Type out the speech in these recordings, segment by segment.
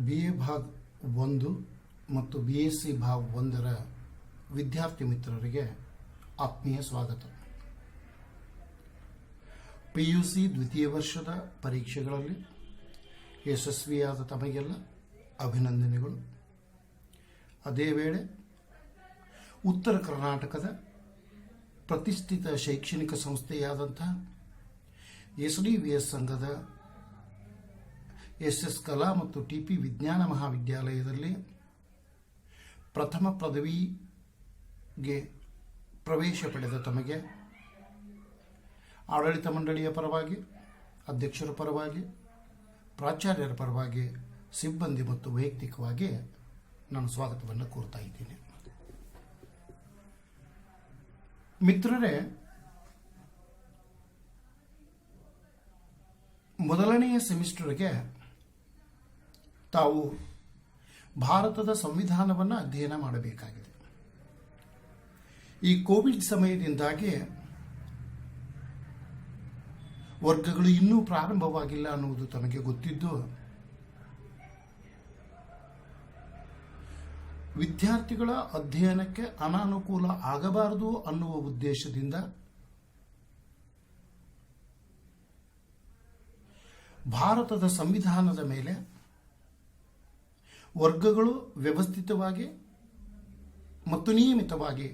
BA ಭಾಗ 1 ಮತ್ತು BSc ಭಾಗ 1ರ ವಿದ್ಯಾರ್ಥಿ ಮಿತ್ರರಿಗೆ ಆತ್ಮೀಯ ಸ್ವಾಗತ. PUC ದ್ವಿತೀಯ ವರ್ಷದ ಪರೀಕ್ಷೆಗಳಲ್ಲಿ ಯಶಸ್ವಿಯಾದ ತಮಗೆಲ್ಲ ಅಭಿನಂದನೆಗಳು. ಅದೇ ವೇಳೆ ಉತ್ತರ ಕರ್ನಾಟಕದ ಪ್ರತಿಷ್ಠಿತ ಶೈಕ್ಷಣಿಕ ಸಂಸ್ಥೆಯಾದಂತಹ SDVS ಸಂಘದ SS ಕಲಾ ಮತ್ತು TP ವಿಜ್ಞಾನ ಮಹಾವಿದ್ಯಾಲಯದಲ್ಲಿ ಪ್ರಥಮ ಪದವಿಗೆ ಪ್ರವೇಶ ಪಡೆದ ತಮಗೆ ಆಡಳಿತ ಮಂಡಳಿಯ ಪರವಾಗಿ, ಅಧ್ಯಕ್ಷರ ಪರವಾಗಿ, ಪ್ರಾಚಾರ್ಯರ ಪರವಾಗಿ, ಸಿಬ್ಬಂದಿ ಮತ್ತು ವೈಯಕ್ತಿಕವಾಗಿ ನಾನು ಸ್ವಾಗತವನ್ನು ಕೋರ್ತಾ ಇದ್ದೀನಿ. ಮಿತ್ರರೇ, ಮೊದಲನೆಯ ಸೆಮಿಸ್ಟರ್ಗೆ ತಾವು ಭಾರತದ ಸಂವಿಧಾನವನ್ನು ಅಧ್ಯಯನ ಮಾಡಬೇಕಾಗಿದೆ. ಈ ಕೋವಿಡ್ ಸಮಯದಿಂದಾಗಿ ವರ್ಗಗಳು ಇನ್ನೂ ಪ್ರಾರಂಭವಾಗಿಲ್ಲ ಅನ್ನುವುದು ತಮಗೆ ಗೊತ್ತಿದ್ದು, ವಿದ್ಯಾರ್ಥಿಗಳ ಅಧ್ಯಯನಕ್ಕೆ ಅನಾನುಕೂಲ ಆಗಬಾರದು ಅನ್ನುವ ಉದ್ದೇಶದಿಂದ ಭಾರತದ ಸಂವಿಧಾನದ ಮೇಲೆ ವರ್ಗಗಳು ವ್ಯವಸ್ಥಿತವಾಗಿ ಮತ್ತು ನಿಯಮಿತವಾಗಿ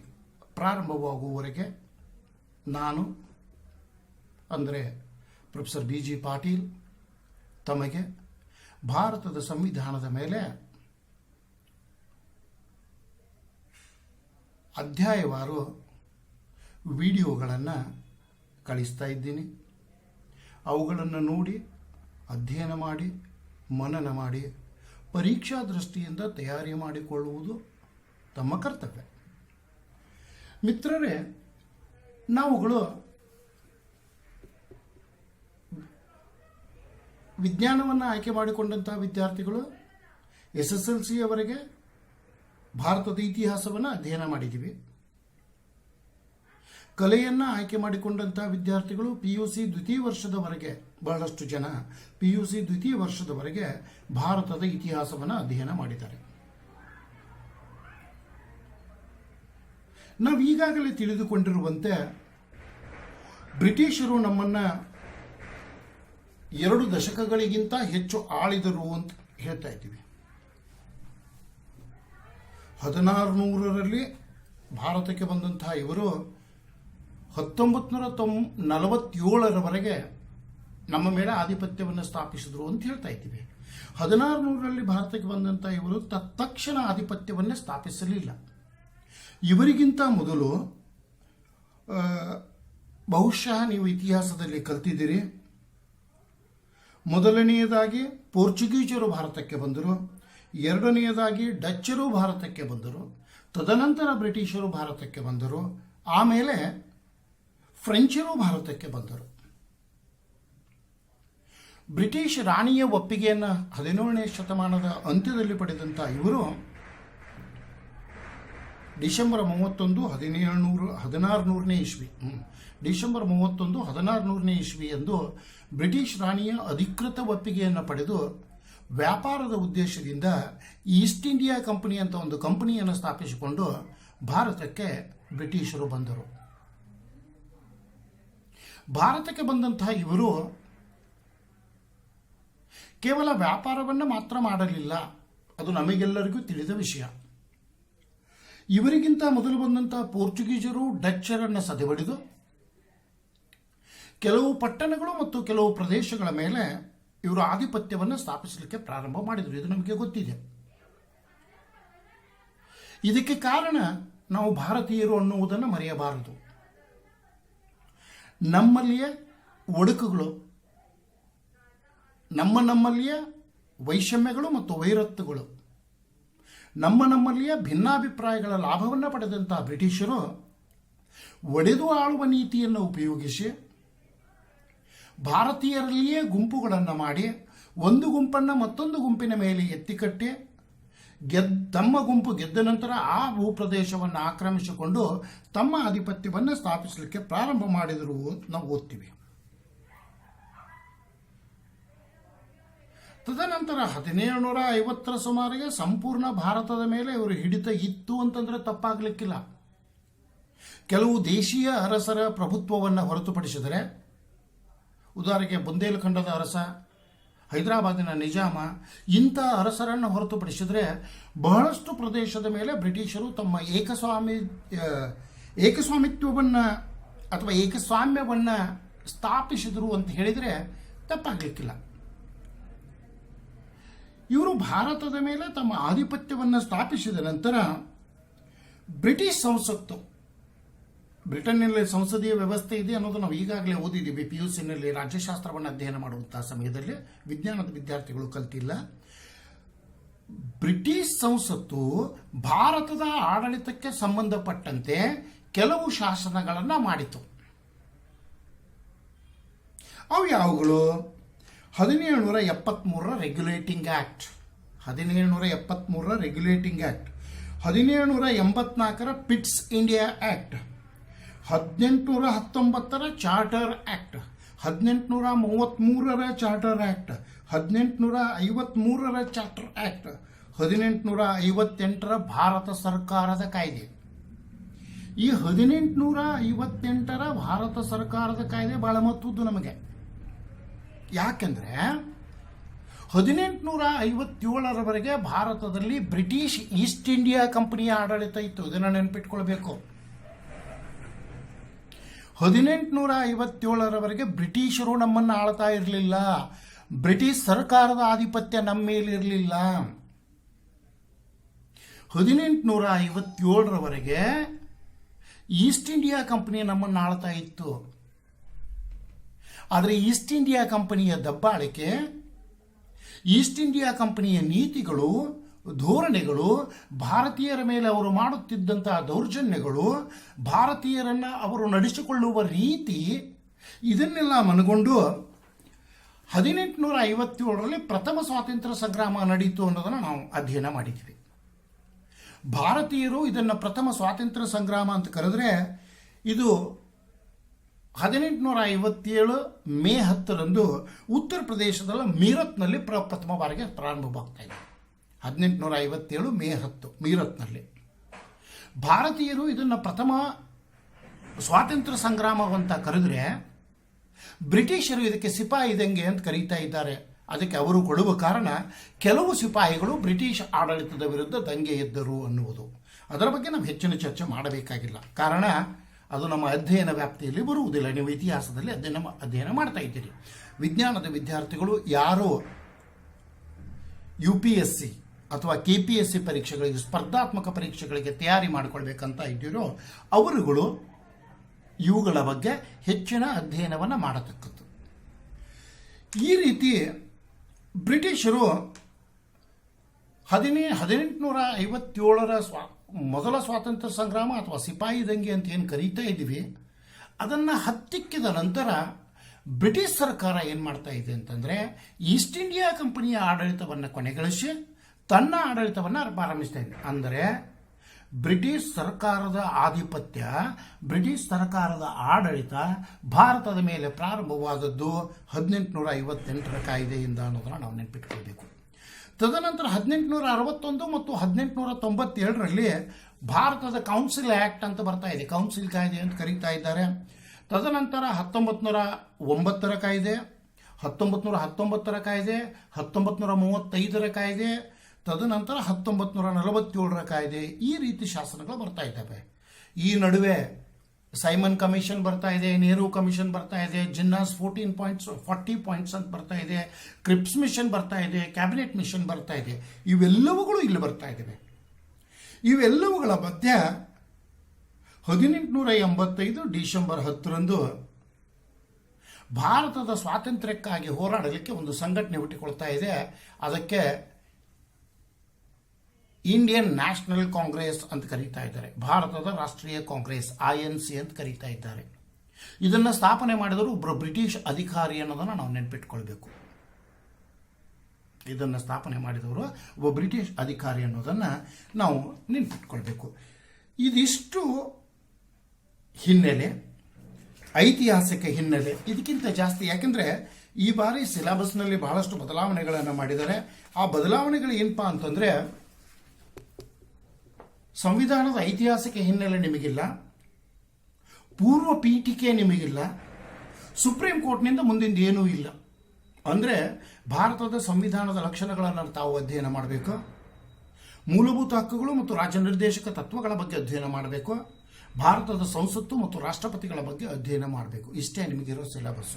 ಪ್ರಾರಂಭವಾಗುವವರೆಗೆ ನಾನು ಅಂದರೆ ಪ್ರೊಫೆಸರ್ BG ಪಾಟೀಲ್ ತಮಗೆ ಭಾರತದ ಸಂವಿಧಾನದ ಮೇಲೆ ಅಧ್ಯಾಯವಾರು ವಿಡಿಯೋಗಳನ್ನು ಕಳಿಸ್ತಾ ಇದ್ದೀನಿ. ಅವುಗಳನ್ನು ನೋಡಿ, ಅಧ್ಯಯನ ಮಾಡಿ, ಮನನ ಮಾಡಿ, ಪರೀಕ್ಷಾ ದೃಷ್ಟಿಯಿಂದ ತಯಾರಿ ಮಾಡಿಕೊಳ್ಳುವುದು ತಮ್ಮ ಕರ್ತವ್ಯ. ಮಿತ್ರರೇ, ನಾವುಗಳು ವಿಜ್ಞಾನವನ್ನು ಆಯ್ಕೆ ಮಾಡಿಕೊಂಡಂತಹ ವಿದ್ಯಾರ್ಥಿಗಳು SSLCಯವರೆಗೆ ಭಾರತದ ಇತಿಹಾಸವನ್ನು ಅಧ್ಯಯನ ಮಾಡಿದ್ದೀವಿ. ಕಲೆಯನ್ನು ಆಯ್ಕೆ ಮಾಡಿಕೊಂಡಂತಹ ವಿದ್ಯಾರ್ಥಿಗಳು PUC ದ್ವಿತೀಯ ವರ್ಷದವರೆಗೆ, ಬಹಳಷ್ಟು ಜನ PUC ದ್ವಿತೀಯ ವರ್ಷದವರೆಗೆ ಭಾರತದ ಇತಿಹಾಸವನ್ನು ಅಧ್ಯಯನ ಮಾಡಿದ್ದಾರೆ. ನಾವು ಈಗಾಗಲೇ ತಿಳಿದುಕೊಂಡಿರುವಂತೆ ಬ್ರಿಟಿಷರು ನಮ್ಮನ್ನು 2 ದಶಕಗಳಿಗಿಂತ ಹೆಚ್ಚು ಆಳಿದರು ಅಂತ ಹೇಳ್ತಾ ಇದ್ದೀವಿ. 1600ರಲ್ಲಿ ಭಾರತಕ್ಕೆ ಬಂದಂತಹ ಇವರು 1947ರವರೆಗೆ ನಮ್ಮ ಮೇಲೆ ಆಧಿಪತ್ಯವನ್ನು ಸ್ಥಾಪಿಸಿದ್ರು ಅಂತ ಹೇಳ್ತಾ ಇದ್ದೀವಿ. 1600ರಲ್ಲಿ ಭಾರತಕ್ಕೆ ಬಂದಂಥ ಇವರು ತತ್ಕ್ಷಣ ಆಧಿಪತ್ಯವನ್ನು ಸ್ಥಾಪಿಸಲಿಲ್ಲ. ಇವರಿಗಿಂತ ಮೊದಲು ಬಹುಶಃ ನೀವು ಇತಿಹಾಸದಲ್ಲಿ ಕಲ್ತಿದ್ದೀರಿ, ಮೊದಲನೆಯದಾಗಿ ಪೋರ್ಚುಗೀಸರು ಭಾರತಕ್ಕೆ ಬಂದರು, ಎರಡನೆಯದಾಗಿ ಡಚ್ಚರು ಭಾರತಕ್ಕೆ ಬಂದರು, ತದನಂತರ ಬ್ರಿಟಿಷರು ಭಾರತಕ್ಕೆ ಬಂದರು, ಆಮೇಲೆ ಫ್ರೆಂಚರು ಭಾರತಕ್ಕೆ ಬಂದರು. ಬ್ರಿಟಿಷ್ ರಾಣಿಯ ಒಪ್ಪಿಗೆಯನ್ನು 17ನೇ ಶತಮಾನದ ಅಂತ್ಯದಲ್ಲಿ ಪಡೆದಂಥ ಇವರು ಡಿಸೆಂಬರ್ 31, 1600ನೇ ಇಸ್ವಿ ಡಿಸೆಂಬರ್ 31, 1600ನೇ ಇಸ್ವಿ ಎಂದು ಬ್ರಿಟಿಷ್ ರಾಣಿಯ ಅಧಿಕೃತ ಒಪ್ಪಿಗೆಯನ್ನು ಪಡೆದು ವ್ಯಾಪಾರದ ಉದ್ದೇಶದಿಂದ ಈಸ್ಟ್ ಇಂಡಿಯಾ ಕಂಪನಿ ಅಂತ ಒಂದು ಕಂಪನಿಯನ್ನು ಸ್ಥಾಪಿಸಿಕೊಂಡು ಭಾರತಕ್ಕೆ ಬ್ರಿಟಿಷರು ಬಂದರು. ಭಾರತಕ್ಕೆ ಬಂದಂತಹ ಇವರು ಕೇವಲ ವ್ಯಾಪಾರವನ್ನು ಮಾತ್ರ ಮಾಡಲಿಲ್ಲ, ಅದು ನಮಗೆಲ್ಲರಿಗೂ ತಿಳಿದ ವಿಷಯ. ಇವರಿಗಿಂತ ಮೊದಲು ಬಂದಂತಹ ಪೋರ್ಚುಗೀಸರು ಡಚ್ಚರನ್ನು ಸದೆಬಡಿದು ಕೆಲವು ಪಟ್ಟಣಗಳು ಮತ್ತು ಕೆಲವು ಪ್ರದೇಶಗಳ ಮೇಲೆ ಇವರು ಆಧಿಪತ್ಯವನ್ನು ಸ್ಥಾಪಿಸಲಿಕ್ಕೆ ಪ್ರಾರಂಭ ಮಾಡಿದರು. ಇದು ನಮಗೆ ಗೊತ್ತಿದೆ. ಇದಕ್ಕೆ ಕಾರಣ ನಾವು ಭಾರತೀಯರು ಅನ್ನುವುದನ್ನು ಮರೆಯಬಾರದು. ನಮ್ಮಲ್ಲಿಯ ಒಡಕುಗಳು, ನಮ್ಮಲ್ಲಿಯ ವೈಷಮ್ಯಗಳು ಮತ್ತು ವೈರತ್ವಗಳು, ನಮ್ಮಲ್ಲಿಯ ಭಿನ್ನಾಭಿಪ್ರಾಯಗಳ ಲಾಭವನ್ನು ಪಡೆದಂತಹ ಬ್ರಿಟಿಷರು ಒಡೆದು ಆಳುವ ನೀತಿಯನ್ನು ಉಪಯೋಗಿಸಿ ಭಾರತೀಯರಲ್ಲಿಯೇ ಗುಂಪುಗಳನ್ನು ಮಾಡಿ ಒಂದು ಗುಂಪನ್ನು ಮತ್ತೊಂದು ಗುಂಪಿನ ಮೇಲೆ ಎತ್ತಿಕಟ್ಟಿ ತಮ್ಮ ಗುಂಪು ಗೆದ್ದ ನಂತರ ಆ ಭೂಪ್ರದೇಶವನ್ನು ಆಕ್ರಮಿಸಿಕೊಂಡು ತಮ್ಮ ಆಧಿಪತ್ಯವನ್ನು ಸ್ಥಾಪಿಸಲಿಕ್ಕೆ ಪ್ರಾರಂಭ ಮಾಡಿದರು ಅಂತ ನಾವು ಓದ್ತೀವಿ. ತದನಂತರ 1750 ಸುಮಾರಿಗೆ ಸಂಪೂರ್ಣ ಭಾರತದ ಮೇಲೆ ಇವರು ಹಿಡಿತ ಇತ್ತು ಅಂತಂದ್ರೆ ತಪ್ಪಾಗಲಿಕ್ಕಿಲ್ಲ. ಕೆಲವು ದೇಶೀಯ ಅರಸರ ಪ್ರಭುತ್ವವನ್ನು ಹೊರತುಪಡಿಸಿದರೆ, ಉದಾಹರಣೆಗೆ ಬುಂದೇಲ್ಖಂಡದ ಅರಸ, ಹೈದರಾಬಾದಿನ ನಿಜಾಮ, ಇಂಥ ಅರಸರನ್ನು ಹೊರತುಪಡಿಸಿದರೆ ಬಹಳಷ್ಟು ಪ್ರದೇಶದ ಮೇಲೆ ಬ್ರಿಟಿಷರು ತಮ್ಮ ಏಕಸ್ವಾಮಿತ್ವವನ್ನು ಅಥವಾ ಏಕಸ್ವಾಮ್ಯವನ್ನು ಸ್ಥಾಪಿಸಿದರು ಅಂತ ಹೇಳಿದರೆ ತಪ್ಪಾಗಲಿಕ್ಕಿಲ್ಲ. ಇವರು ಭಾರತದ ಮೇಲೆ ತಮ್ಮ ಆಧಿಪತ್ಯವನ್ನು ಸ್ಥಾಪಿಸಿದ ನಂತರ ಬ್ರಿಟಿಷ್ ಸಂಸತ್ತು, ಬ್ರಿಟನ್ನಲ್ಲಿ ಸಂಸದೀಯ ವ್ಯವಸ್ಥೆ ಇದೆ ಅನ್ನೋದು ನಾವು ಈಗಾಗಲೇ ಓದಿದ್ದೀವಿ. PUCನಲ್ಲಿ ರಾಜ್ಯಶಾಸ್ತ್ರವನ್ನು ಅಧ್ಯಯನ ಮಾಡುವಂತಹ ಸಮಯದಲ್ಲಿ ವಿಜ್ಞಾನದ ವಿದ್ಯಾರ್ಥಿಗಳು ಕಲ್ತಿಲ್ಲ. ಬ್ರಿಟಿಷ್ ಸಂಸತ್ತು ಭಾರತದ ಆಡಳಿತಕ್ಕೆ ಸಂಬಂಧಪಟ್ಟಂತೆ ಕೆಲವು ಶಾಸನಗಳನ್ನು ಮಾಡಿತು. ಅವು ಯಾವುಗಳು? 1773 regulating act, 1773 regulating act, 1784 pits India act, 1819 charter act, 1833 charter act, 1853 charter act, 1858 Bharat ಸರ್ಕಾರದ ಕಾಯ್ದೆ. ಈ 1858 ಭಾರತ ಸರ್ಕಾರದ ಕಾಯ್ದೆ ಬಹಳ ಮಹತ್ವದ್ದು ನಮಗೆ. ಯಾಕೆಂದ್ರೆ 1857ರವರೆಗೆ ಭಾರತದಲ್ಲಿ ಬ್ರಿಟಿಷ್ ಈಸ್ಟ್ ಇಂಡಿಯಾ ಕಂಪನಿಯ ಆಡಳಿತ ಇತ್ತು. ಇದನ್ನು ನೆನಪಿಟ್ಕೊಳ್ಬೇಕು. 1857ರವರೆಗೆ ಬ್ರಿಟಿಷರು ನಮ್ಮನ್ನು ಆಳ್ತಾ ಇರಲಿಲ್ಲ. ಬ್ರಿಟಿಷ್ ಸರ್ಕಾರದ ಆಧಿಪತ್ಯ ನಮ್ಮ ಮೇಲಿರಲಿಲ್ಲ. 1857ರವರೆಗೆ ಈಸ್ಟ್ ಇಂಡಿಯಾ ಕಂಪನಿ ನಮ್ಮನ್ನು ಆಳ್ತಾ ಇತ್ತು. ಆದರೆ ಈಸ್ಟ್ ಇಂಡಿಯಾ ಕಂಪನಿಯ ದಬ್ಬಾಳಿಕೆ, ಈಸ್ಟ್ ಇಂಡಿಯಾ ಕಂಪನಿಯ ನೀತಿಗಳು, ಧೋರಣೆಗಳು, ಭಾರತೀಯರ ಮೇಲೆ ಅವರು ಮಾಡುತ್ತಿದ್ದಂತಹ ದೌರ್ಜನ್ಯಗಳು, ಭಾರತೀಯರನ್ನು ಅವರು ನಡೆಸಿಕೊಳ್ಳುವ ರೀತಿ, ಇದನ್ನೆಲ್ಲ ಮನಗೊಂಡು 1857ರಲ್ಲಿ ಪ್ರಥಮ ಸ್ವಾತಂತ್ರ್ಯ ಸಂಗ್ರಾಮ ನಡೆಯಿತು ಅನ್ನೋದನ್ನು ನಾವು ಅಧ್ಯಯನ ಮಾಡಿದ್ದೀವಿ. ಭಾರತೀಯರು ಇದನ್ನು ಪ್ರಥಮ ಸ್ವಾತಂತ್ರ್ಯ ಸಂಗ್ರಾಮ ಅಂತ ಕರೆದ್ರೆ, ಇದು 1857 ಮೇ 10ರಂದು ಉತ್ತರ ಪ್ರದೇಶದ ಮೀರತ್ನಲ್ಲಿ ಪ್ರಥಮ ಬಾರಿಗೆ ಪ್ರಾರಂಭವಾಗ್ತಾ ಇದೆ. 1857 ಮೇ 10 ಮೀರತ್ನಲ್ಲಿ. ಭಾರತೀಯರು ಇದನ್ನು ಪ್ರಥಮ ಸ್ವಾತಂತ್ರ್ಯ ಸಂಗ್ರಾಮ ಅಂತ ಕರೆದ್ರೆ, ಬ್ರಿಟಿಷರು ಇದಕ್ಕೆ ಸಿಪಾಯಿ ದಂಗೆ ಅಂತ ಕರೀತಾ ಇದ್ದಾರೆ. ಅದಕ್ಕೆ ಅವರು ಕೊಡುವ ಕಾರಣ, ಕೆಲವು ಸಿಪಾಯಿಗಳು ಬ್ರಿಟಿಷ್ ಆಡಳಿತದ ವಿರುದ್ಧ ದಂಗೆ ಎದ್ದರು ಅನ್ನುವುದು. ಅದರ ಬಗ್ಗೆ ನಾವು ಹೆಚ್ಚಿನ ಚರ್ಚೆ ಮಾಡಬೇಕಾಗಿಲ್ಲ, ಕಾರಣ ಅದು ನಮ್ಮ ಅಧ್ಯಯನ ವ್ಯಾಪ್ತಿಯಲ್ಲಿ ಬರುವುದಿಲ್ಲ. ನೀವು ಇತಿಹಾಸದಲ್ಲಿ ಅಧ್ಯಯನ ಮಾಡ್ತಾ ಇದ್ದೀರಿ. ವಿಜ್ಞಾನದ ವಿದ್ಯಾರ್ಥಿಗಳು ಯಾರು UPSC ಅಥವಾ KPSC ಪರೀಕ್ಷೆಗಳಿಗೆ, ಸ್ಪರ್ಧಾತ್ಮಕ ಪರೀಕ್ಷೆಗಳಿಗೆ ತಯಾರಿ ಮಾಡಿಕೊಳ್ಬೇಕಂತ ಇದ್ದೀರೋ ಅವರುಗಳು ಇವುಗಳ ಬಗ್ಗೆ ಹೆಚ್ಚಿನ ಅಧ್ಯಯನವನ್ನು ಮಾಡತಕ್ಕದ್ದು. ಈ ರೀತಿ ಬ್ರಿಟಿಷರು 1857ರ ಮೊದಲ ಸ್ವಾತಂತ್ರ್ಯ ಸಂಗ್ರಾಮ ಅಥವಾ ಸಿಪಾಯಿ ದಂಗೆ ಅಂತ ಏನು ಕರೀತಾ ಇದ್ದೀವಿ, ಅದನ್ನು ಹತ್ತಿಕ್ಕಿದ ನಂತರ ಬ್ರಿಟಿಷ್ ಸರ್ಕಾರ ಏನು ಮಾಡ್ತಾ ಇದೆ ಅಂತಂದರೆ, ಈಸ್ಟ್ ಇಂಡಿಯಾ ಕಂಪನಿಯ ಆಡಳಿತವನ್ನು ಕೊನೆಗಳಿಸಿ ತನ್ನ ಆಡಳಿತವನ್ನು ಪ್ರಾರಂಭಿಸ್ತಾ ಇದೆ. ಅಂದರೆ ಬ್ರಿಟಿಷ್ ಸರ್ಕಾರದ ಆಧಿಪತ್ಯ, ಬ್ರಿಟಿಷ್ ಸರ್ಕಾರದ ಆಡಳಿತ ಭಾರತದ ಮೇಲೆ ಪ್ರಾರಂಭವಾದದ್ದು 1858ರ ಕಾಯ್ದೆಯಿಂದ ಅನ್ನೋದನ್ನು ನಾವು ನೆನಪಿಟ್ಕೊಳ್ಬೇಕು. ತದನಂತರ 1861 ಮತ್ತು 1897ರಲ್ಲಿ ಭಾರತದ ಕೌನ್ಸಿಲ್ ಆಕ್ಟ್ ಅಂತ ಬರ್ತಾ ಇದೆ, ಕೌನ್ಸಿಲ್ ಕಾಯ್ದೆ ಅಂತ ಕರೀತಾ ಇದ್ದಾರೆ. ತದನಂತರ 1909ರ ಕಾಯ್ದೆ, 1919ರ ಕಾಯ್ದೆ, 1935ರ ಕಾಯ್ದೆ, ತದನಂತರ 1947ರ ಕಾಯ್ದೆ, ಈ ರೀತಿ ಶಾಸನಗಳು ಬರ್ತಾ ಇದ್ದಾವೆ. ಈ ನಡುವೆ ಸೈಮನ್ ಕಮಿಷನ್ ಬರ್ತಾ ಇದೆ, ನೆಹರು ಕಮಿಷನ್ ಬರ್ತಾ ಇದೆ, ಜಿನ್ನಾಸ್ 40 ಪಾಯಿಂಟ್ಸ್ ಅಂತ ಬರ್ತಾ ಇದೆ, ಕ್ರಿಪ್ಸ್ ಮಿಷನ್ ಬರ್ತಾ ಇದೆ, ಕ್ಯಾಬಿನೆಟ್ ಮಿಷನ್ ಬರ್ತಾ ಇದೆ. ಇವೆಲ್ಲವುಗಳು ಇಲ್ಲಿ ಬರ್ತಾ ಇದ್ದಾವೆ. ಇವೆಲ್ಲವುಗಳ ಮಧ್ಯ 1885 ಡಿಸೆಂಬರ್ 10ರಂದು ಭಾರತದ ಸ್ವಾತಂತ್ರ್ಯಕ್ಕಾಗಿ ಹೋರಾಡಲಿಕ್ಕೆ ಒಂದು ಸಂಘಟನೆ ಹುಟ್ಟಿಕೊಳ್ತಾ ಇದೆ. ಅದಕ್ಕೆ ಇಂಡಿಯನ್ ನ್ಯಾಷನಲ್ ಕಾಂಗ್ರೆಸ್ ಅಂತ ಕರೀತಾ ಇದ್ದಾರೆ, ಭಾರತದ ರಾಷ್ಟ್ರೀಯ ಕಾಂಗ್ರೆಸ್ INC ಅಂತ ಕರೀತಾ ಇದ್ದಾರೆ. ಇದನ್ನು ಸ್ಥಾಪನೆ ಮಾಡಿದವರು ಒಬ್ಬರು ಬ್ರಿಟಿಷ್ ಅಧಿಕಾರಿ ಅನ್ನೋದನ್ನು ನಾವು ನೆನಪಿಟ್ಕೊಳ್ಬೇಕು. ಇದನ್ನು ಸ್ಥಾಪನೆ ಮಾಡಿದವರು ಒಬ್ಬ ಬ್ರಿಟಿಷ್ ಅಧಿಕಾರಿ ಅನ್ನೋದನ್ನು ನಾವು ನೆನಪಿಟ್ಕೊಳ್ಬೇಕು. ಇದಿಷ್ಟು ಹಿನ್ನೆಲೆ, ಐತಿಹಾಸಿಕ ಹಿನ್ನೆಲೆ. ಇದಕ್ಕಿಂತ ಜಾಸ್ತಿ, ಯಾಕೆಂದರೆ ಈ ಬಾರಿ ಸಿಲೆಬಸ್ನಲ್ಲಿ ಬಹಳಷ್ಟು ಬದಲಾವಣೆಗಳನ್ನು ಮಾಡಿದ್ದಾರೆ. ಆ ಬದಲಾವಣೆಗಳು ಏನಪ್ಪಾ ಅಂತಂದ್ರೆ, ಸಂವಿಧಾನದ ಐತಿಹಾಸಿಕ ಹಿನ್ನೆಲೆ ನಿಮಗಿಲ್ಲ, ಪೂರ್ವ ಪೀಠಿಕೆ ನಿಮಗಿಲ್ಲ, ಸುಪ್ರೀಂ ಕೋರ್ಟ್ನಿಂದ ಮುಂದಿಂದ ಏನೂ ಇಲ್ಲ. ಅಂದರೆ ಭಾರತದ ಸಂವಿಧಾನದ ಲಕ್ಷಣಗಳನ್ನು ತಾವು ಅಧ್ಯಯನ ಮಾಡಬೇಕು, ಮೂಲಭೂತ ಹಕ್ಕುಗಳು ಮತ್ತು ರಾಜ್ಯ ನಿರ್ದೇಶಕ ತತ್ವಗಳ ಬಗ್ಗೆ ಅಧ್ಯಯನ ಮಾಡಬೇಕು, ಭಾರತದ ಸಂಸತ್ತು ಮತ್ತು ರಾಷ್ಟ್ರಪತಿಗಳ ಬಗ್ಗೆ ಅಧ್ಯಯನ ಮಾಡಬೇಕು. ಇಷ್ಟೇ ನಿಮಗಿರೋ ಸಿಲೆಬಸ್.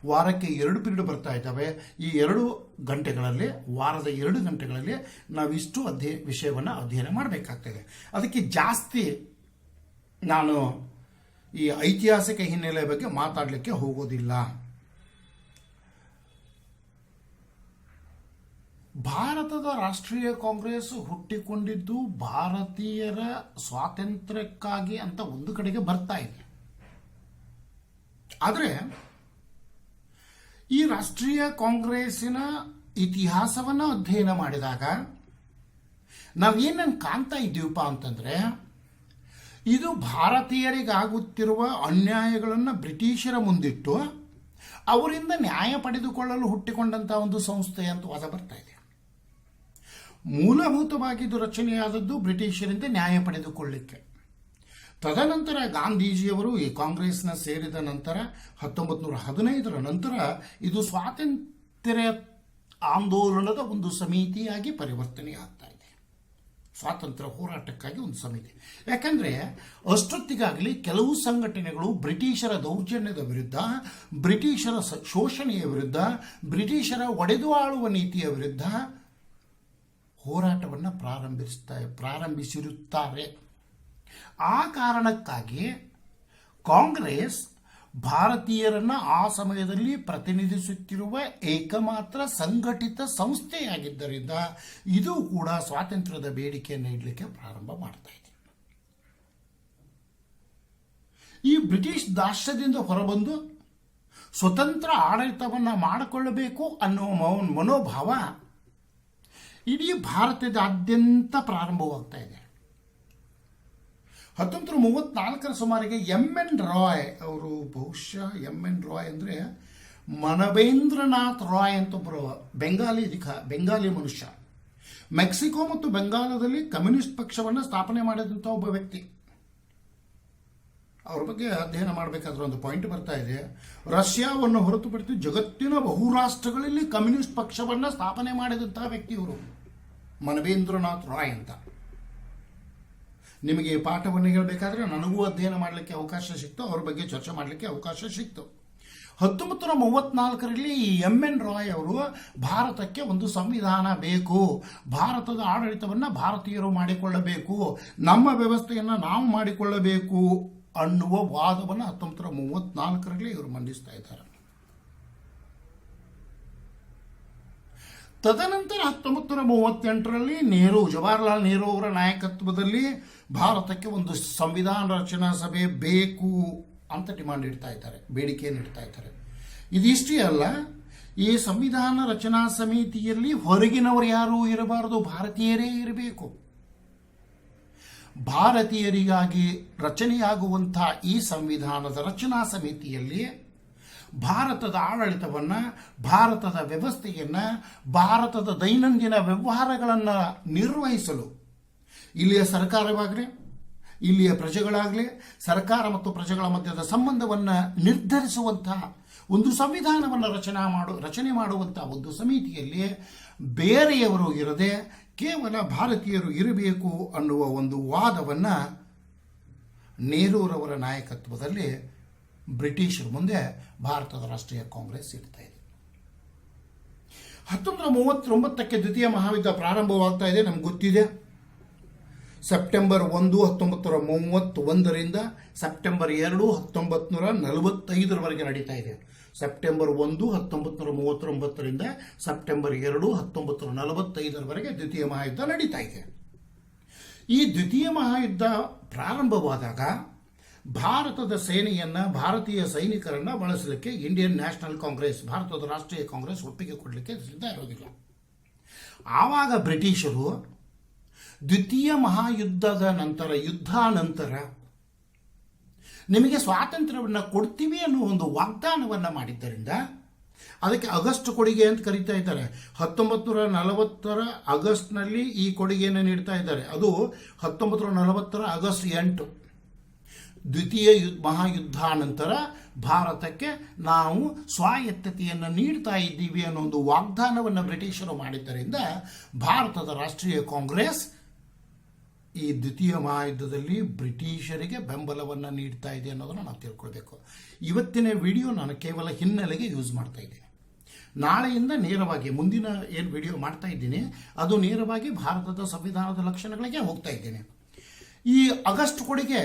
ವಾರಕ್ಕೆ 2 ಪೀರಿಯಡ್ ಬರ್ತಾ ಇದ್ದಾವೆ. ಈ 2 ಗಂಟೆಗಳಲ್ಲಿ, ವಾರದ 2 ಗಂಟೆಗಳಲ್ಲಿ ನಾವಿಷ್ಟು ವಿಷಯವನ್ನು ಅಧ್ಯಯನ ಮಾಡಬೇಕಾಗ್ತದೆ. ಅದಕ್ಕೆ ಜಾಸ್ತಿ ನಾನು ಈ ಐತಿಹಾಸಿಕ ಹಿನ್ನೆಲೆ ಬಗ್ಗೆ ಮಾತಾಡಲಿಕ್ಕೆ ಹೋಗೋದಿಲ್ಲ. ಭಾರತದ ರಾಷ್ಟ್ರೀಯ ಕಾಂಗ್ರೆಸ್ ಹುಟ್ಟಿಕೊಂಡಿದ್ದು ಭಾರತೀಯರ ಸ್ವಾತಂತ್ರ್ಯಕ್ಕಾಗಿ ಅಂತ ಒಂದು ಕಡೆಗೆ ಬರ್ತಾ ಇದೆ. ಆದರೆ ಈ ರಾಷ್ಟ್ರೀಯ ಕಾಂಗ್ರೆಸ್ಸಿನ ಇತಿಹಾಸವನ್ನು ಅಧ್ಯಯನ ಮಾಡಿದಾಗ ನಾವೇನನ್ನು ಕಾಣ್ತಾ ಇದ್ದೀವಪ್ಪ ಅಂತಂದ್ರೆ, ಇದು ಭಾರತೀಯರಿಗಾಗುತ್ತಿರುವ ಅನ್ಯಾಯಗಳನ್ನು ಬ್ರಿಟಿಷರ ಮುಂದಿಟ್ಟು ಅವರಿಂದ ನ್ಯಾಯ ಪಡೆದುಕೊಳ್ಳಲು ಹುಟ್ಟಿಕೊಂಡಂಥ ಒಂದು ಸಂಸ್ಥೆ ಅಂತ ವಾದ ಬರ್ತಾ ಇದೆ. ಮೂಲಭೂತವಾಗಿ ಇದು ರಚನೆಯಾದದ್ದು ಬ್ರಿಟಿಷರಿಂದ ನ್ಯಾಯ ಪಡೆದುಕೊಳ್ಳಲಿಕ್ಕೆ. ತದನಂತರ ಗಾಂಧೀಜಿಯವರು ಈ ಕಾಂಗ್ರೆಸ್ನ ಸೇರಿದ ನಂತರ 1915ರ ನಂತರ ಇದು ಸ್ವಾತಂತ್ರ್ಯ ಆಂದೋಲನದ ಒಂದು ಸಮಿತಿಯಾಗಿ ಪರಿವರ್ತನೆಯಾಗ್ತಾ ಇದೆ. ಸ್ವಾತಂತ್ರ್ಯ ಹೋರಾಟಕ್ಕಾಗಿ ಒಂದು ಸಮಿತಿ. ಯಾಕಂದರೆ ಅಷ್ಟೊತ್ತಿಗಾಗಲಿ ಕೆಲವು ಸಂಘಟನೆಗಳು ಬ್ರಿಟಿಷರ ದೌರ್ಜನ್ಯದ ವಿರುದ್ಧ, ಬ್ರಿಟಿಷರ ಶೋಷಣೆಯ ವಿರುದ್ಧ, ಬ್ರಿಟಿಷರ ಒಡೆದು ಆಳುವ ನೀತಿಯ ವಿರುದ್ಧ ಹೋರಾಟವನ್ನು ಪ್ರಾರಂಭಿಸಿರುತ್ತಾರೆ. ಆ ಕಾರಣಕ್ಕಾಗಿ ಕಾಂಗ್ರೆಸ್ ಭಾರತೀಯರನ್ನು ಆ ಸಮಯದಲ್ಲಿ ಪ್ರತಿನಿಧಿಸುತ್ತಿರುವ ಏಕಮಾತ್ರ ಸಂಘಟಿತ ಸಂಸ್ಥೆಯಾಗಿದ್ದರಿಂದ ಇದು ಕೂಡ ಸ್ವಾತಂತ್ರ್ಯದ ಬೇಡಿಕೆಯನ್ನು ಇಡಲಿಕ್ಕೆ ಪ್ರಾರಂಭ ಮಾಡ್ತಾ ಇದೆ. ಈ ಬ್ರಿಟಿಷ್ ದಾಸ್ಯದಿಂದ ಹೊರಬಂದು ಸ್ವತಂತ್ರ ಆಡಳಿತವನ್ನು ಮಾಡಿಕೊಳ್ಳಬೇಕು ಅನ್ನುವ ಮನೋಭಾವ ಇಡೀ ಭಾರತದಾದ್ಯಂತ ಪ್ರಾರಂಭವಾಗ್ತಾ ಇದೆ. 1934ರ ಸುಮಾರಿಗೆ MN ರಾಯ್ ಅವರು, ಬಹುಶಃ MN ರಾಯ್ ಅಂದರೆ ಮನವೇಂದ್ರನಾಥ್ ರಾಯ್ ಅಂತ ಒಬ್ಬರು ಬೆಂಗಾಲಿ ಮನುಷ್ಯ, ಮೆಕ್ಸಿಕೋ ಮತ್ತು ಬೆಂಗಾಲದಲ್ಲಿ ಕಮ್ಯುನಿಸ್ಟ್ ಪಕ್ಷವನ್ನು ಸ್ಥಾಪನೆ ಮಾಡಿದಂಥ ಒಬ್ಬ ವ್ಯಕ್ತಿ. ಅವ್ರ ಬಗ್ಗೆ ಅಧ್ಯಯನ ಮಾಡಬೇಕಾದ್ರೆ ಒಂದು ಪಾಯಿಂಟ್ ಬರ್ತಾ ಇದೆ. ರಷ್ಯಾವನ್ನು ಹೊರತುಪಡಿಸಿ ಜಗತ್ತಿನ ಬಹುರಾಷ್ಟ್ರಗಳಲ್ಲಿ ಕಮ್ಯುನಿಸ್ಟ್ ಪಕ್ಷವನ್ನು ಸ್ಥಾಪನೆ ಮಾಡಿದಂತಹ ವ್ಯಕ್ತಿ ಇವರು, ಮನವೇಂದ್ರನಾಥ್ ರಾಯ್ ಅಂತ. ನಿಮಗೆ ಪಾಠವನ್ನು ಹೇಳಬೇಕಾದ್ರೆ ನನಗೂ ಅಧ್ಯಯನ ಮಾಡಲಿಕ್ಕೆ ಅವಕಾಶ ಸಿಕ್ತು, ಅವ್ರ ಬಗ್ಗೆ ಚರ್ಚೆ ಮಾಡಲಿಕ್ಕೆ ಅವಕಾಶ ಸಿಕ್ತು. 1934ರಲ್ಲಿ ಈ MN ರಾಯ್ ಅವರು ಭಾರತಕ್ಕೆ ಒಂದು ಸಂವಿಧಾನ ಬೇಕು, ಭಾರತದ ಆಡಳಿತವನ್ನು ಭಾರತೀಯರು ಮಾಡಿಕೊಳ್ಳಬೇಕು, ನಮ್ಮ ವ್ಯವಸ್ಥೆಯನ್ನು ನಾವು ಮಾಡಿಕೊಳ್ಳಬೇಕು ಅನ್ನುವ ವಾದವನ್ನು 1934ರಲ್ಲಿ ಇವರು ಮಂಡಿಸ್ತಾ ಇದ್ದಾರೆ. ತದನಂತರ 1938ರಲ್ಲಿ ಜವಾಹರ್ಲಾಲ್ ನೆಹರು ಅವರ ನಾಯಕತ್ವದಲ್ಲಿ ಭಾರತಕ್ಕೆ ಒಂದು ಸಂವಿಧಾನ ರಚನಾ ಸಭೆ ಬೇಕು ಅಂತ ಡಿಮಾಂಡ್ ಇಡ್ತಾ ಇದ್ದಾರೆ, ಬೇಡಿಕೆಯನ್ನು ಇಡ್ತಾ ಇದ್ದಾರೆ. ಇದಿಷ್ಟೇ ಅಲ್ಲ, ಈ ಸಂವಿಧಾನ ರಚನಾ ಸಮಿತಿಯಲ್ಲಿ ಹೊರಗಿನವರು ಯಾರೂ ಇರಬಾರದು, ಭಾರತೀಯರೇ ಇರಬೇಕು. ಭಾರತೀಯರಿಗಾಗಿ ರಚನೆಯಾಗುವಂಥ ಈ ಸಂವಿಧಾನದ ರಚನಾ ಸಮಿತಿಯಲ್ಲಿ ಭಾರತದ ಆಡಳಿತವನ್ನು, ಭಾರತದ ವ್ಯವಸ್ಥೆಯನ್ನು, ಭಾರತದ ದೈನಂದಿನ ವ್ಯವಹಾರಗಳನ್ನು ನಿರ್ವಹಿಸಲು ಇಲ್ಲಿಯ ಸರ್ಕಾರವಾಗಲಿ, ಇಲ್ಲಿಯ ಪ್ರಜೆಗಳಾಗಲಿ, ಸರ್ಕಾರ ಮತ್ತು ಪ್ರಜೆಗಳ ಮಧ್ಯದ ಸಂಬಂಧವನ್ನು ನಿರ್ಧರಿಸುವಂತಹ ಒಂದು ಸಂವಿಧಾನವನ್ನು ರಚನೆ ಮಾಡುವಂಥ ಒಂದು ಸಮಿತಿಯಲ್ಲಿ ಬೇರೆಯವರು ಇರದೆ ಕೇವಲ ಭಾರತೀಯರು ಇರಬೇಕು ಅನ್ನುವ ಒಂದು ವಾದವನ್ನು ನೆಹರೂರವರ ನಾಯಕತ್ವದಲ್ಲಿ ಬ್ರಿಟಿಷರ ಮುಂದೆ ಭಾರತದ ರಾಷ್ಟ್ರೀಯ ಕಾಂಗ್ರೆಸ್ ಇಡ್ತಾ ಇದೆ. 1939ಕ್ಕೆ ದ್ವಿತೀಯ ಮಹಾಯುದ್ಧ ಪ್ರಾರಂಭವಾಗ್ತಾ ಇದೆ. ನಮ್ಗೆ ಗೊತ್ತಿದೆ, ಸೆಪ್ಟೆಂಬರ್ 1, 1931ರಿಂದ ಸೆಪ್ಟೆಂಬರ್ 2, 1945ರವರೆಗೆ ನಡೀತಾ ಇದೆ. ಸೆಪ್ಟೆಂಬರ್ 1, 1939ರಿಂದ ಸೆಪ್ಟೆಂಬರ್ 2, 1945ರವರೆಗೆ ದ್ವಿತೀಯ ಮಹಾಯುದ್ಧ ನಡೀತಾ ಇದೆ. ಈ ದ್ವಿತೀಯ ಮಹಾಯುದ್ಧ ಪ್ರಾರಂಭವಾದಾಗ ಭಾರತದ ಸೇನೆಯನ್ನು, ಭಾರತೀಯ ಸೈನಿಕರನ್ನು ಬಳಸಲಿಕ್ಕೆ ಇಂಡಿಯನ್ ನ್ಯಾಷನಲ್ ಕಾಂಗ್ರೆಸ್, ಭಾರತದ ರಾಷ್ಟ್ರೀಯ ಕಾಂಗ್ರೆಸ್ ಒಪ್ಪಿಗೆ ಕೊಡಲಿಕ್ಕೆ ಸಿದ್ಧ ಇರೋದಿಲ್ಲ. ಆವಾಗ ಬ್ರಿಟಿಷರು ದ್ವಿತೀಯ ಮಹಾಯುದ್ಧದ ನಂತರ, ಯುದ್ಧಾನಂತರ ನಿಮಗೆ ಸ್ವಾತಂತ್ರ್ಯವನ್ನು ಕೊಡ್ತೀವಿ ಅನ್ನೋ ಒಂದು ವಾಗ್ದಾನವನ್ನು ಮಾಡಿದ್ದರಿಂದ ಅದಕ್ಕೆ ಆಗಸ್ಟ್ ಕೊಡುಗೆ ಅಂತ ಕರೀತಾ ಇದ್ದಾರೆ. 1940 ಆಗಸ್ಟ್ನಲ್ಲಿ ಈ ಕೊಡುಗೆಯನ್ನು ನೀಡ್ತಾ ಇದ್ದಾರೆ. ಅದು 1940 ಆಗಸ್ಟ್ 8 ದ್ವಿತೀಯ ಮಹಾಯುದ್ಧ ನಂತರ ಭಾರತಕ್ಕೆ ನಾವು ಸ್ವಾಯತ್ತತೆಯನ್ನು ನೀಡ್ತಾ ಇದ್ದೀವಿ ಅನ್ನೋ ಒಂದು ವಾಗ್ದಾನವನ್ನು ಬ್ರಿಟಿಷರು ಮಾಡಿದ್ದರಿಂದ ಭಾರತದ ರಾಷ್ಟ್ರೀಯ ಕಾಂಗ್ರೆಸ್ ಈ ದ್ವಿತೀಯ ಮಹಾಯುದ್ಧದಲ್ಲಿ ಬ್ರಿಟಿಷರಿಗೆ ಬೆಂಬಲವನ್ನು ನೀಡ್ತಾ ಇದೆ ಅನ್ನೋದನ್ನು ನಾವು ತಿಳ್ಕೊಳ್ಬೇಕು. ಇವತ್ತಿನ ವಿಡಿಯೋ ನಾನು ಕೇವಲ ಹಿನ್ನೆಲೆಗೆ ಯೂಸ್ ಮಾಡ್ತಾ ಇದ್ದೀನಿ. ನಾಳೆಯಿಂದ ನೇರವಾಗಿ ಮುಂದಿನ ಏನು ವಿಡಿಯೋ ಮಾಡ್ತಾ ಇದ್ದೀನಿ ಅದು ನೇರವಾಗಿ ಭಾರತದ ಸಂವಿಧಾನದ ಲಕ್ಷಣಗಳಿಗೆ ಹೋಗ್ತಾ ಇದ್ದೀನಿ. ಈ ಆಗಸ್ಟ್ ಕೊಡುಗೆ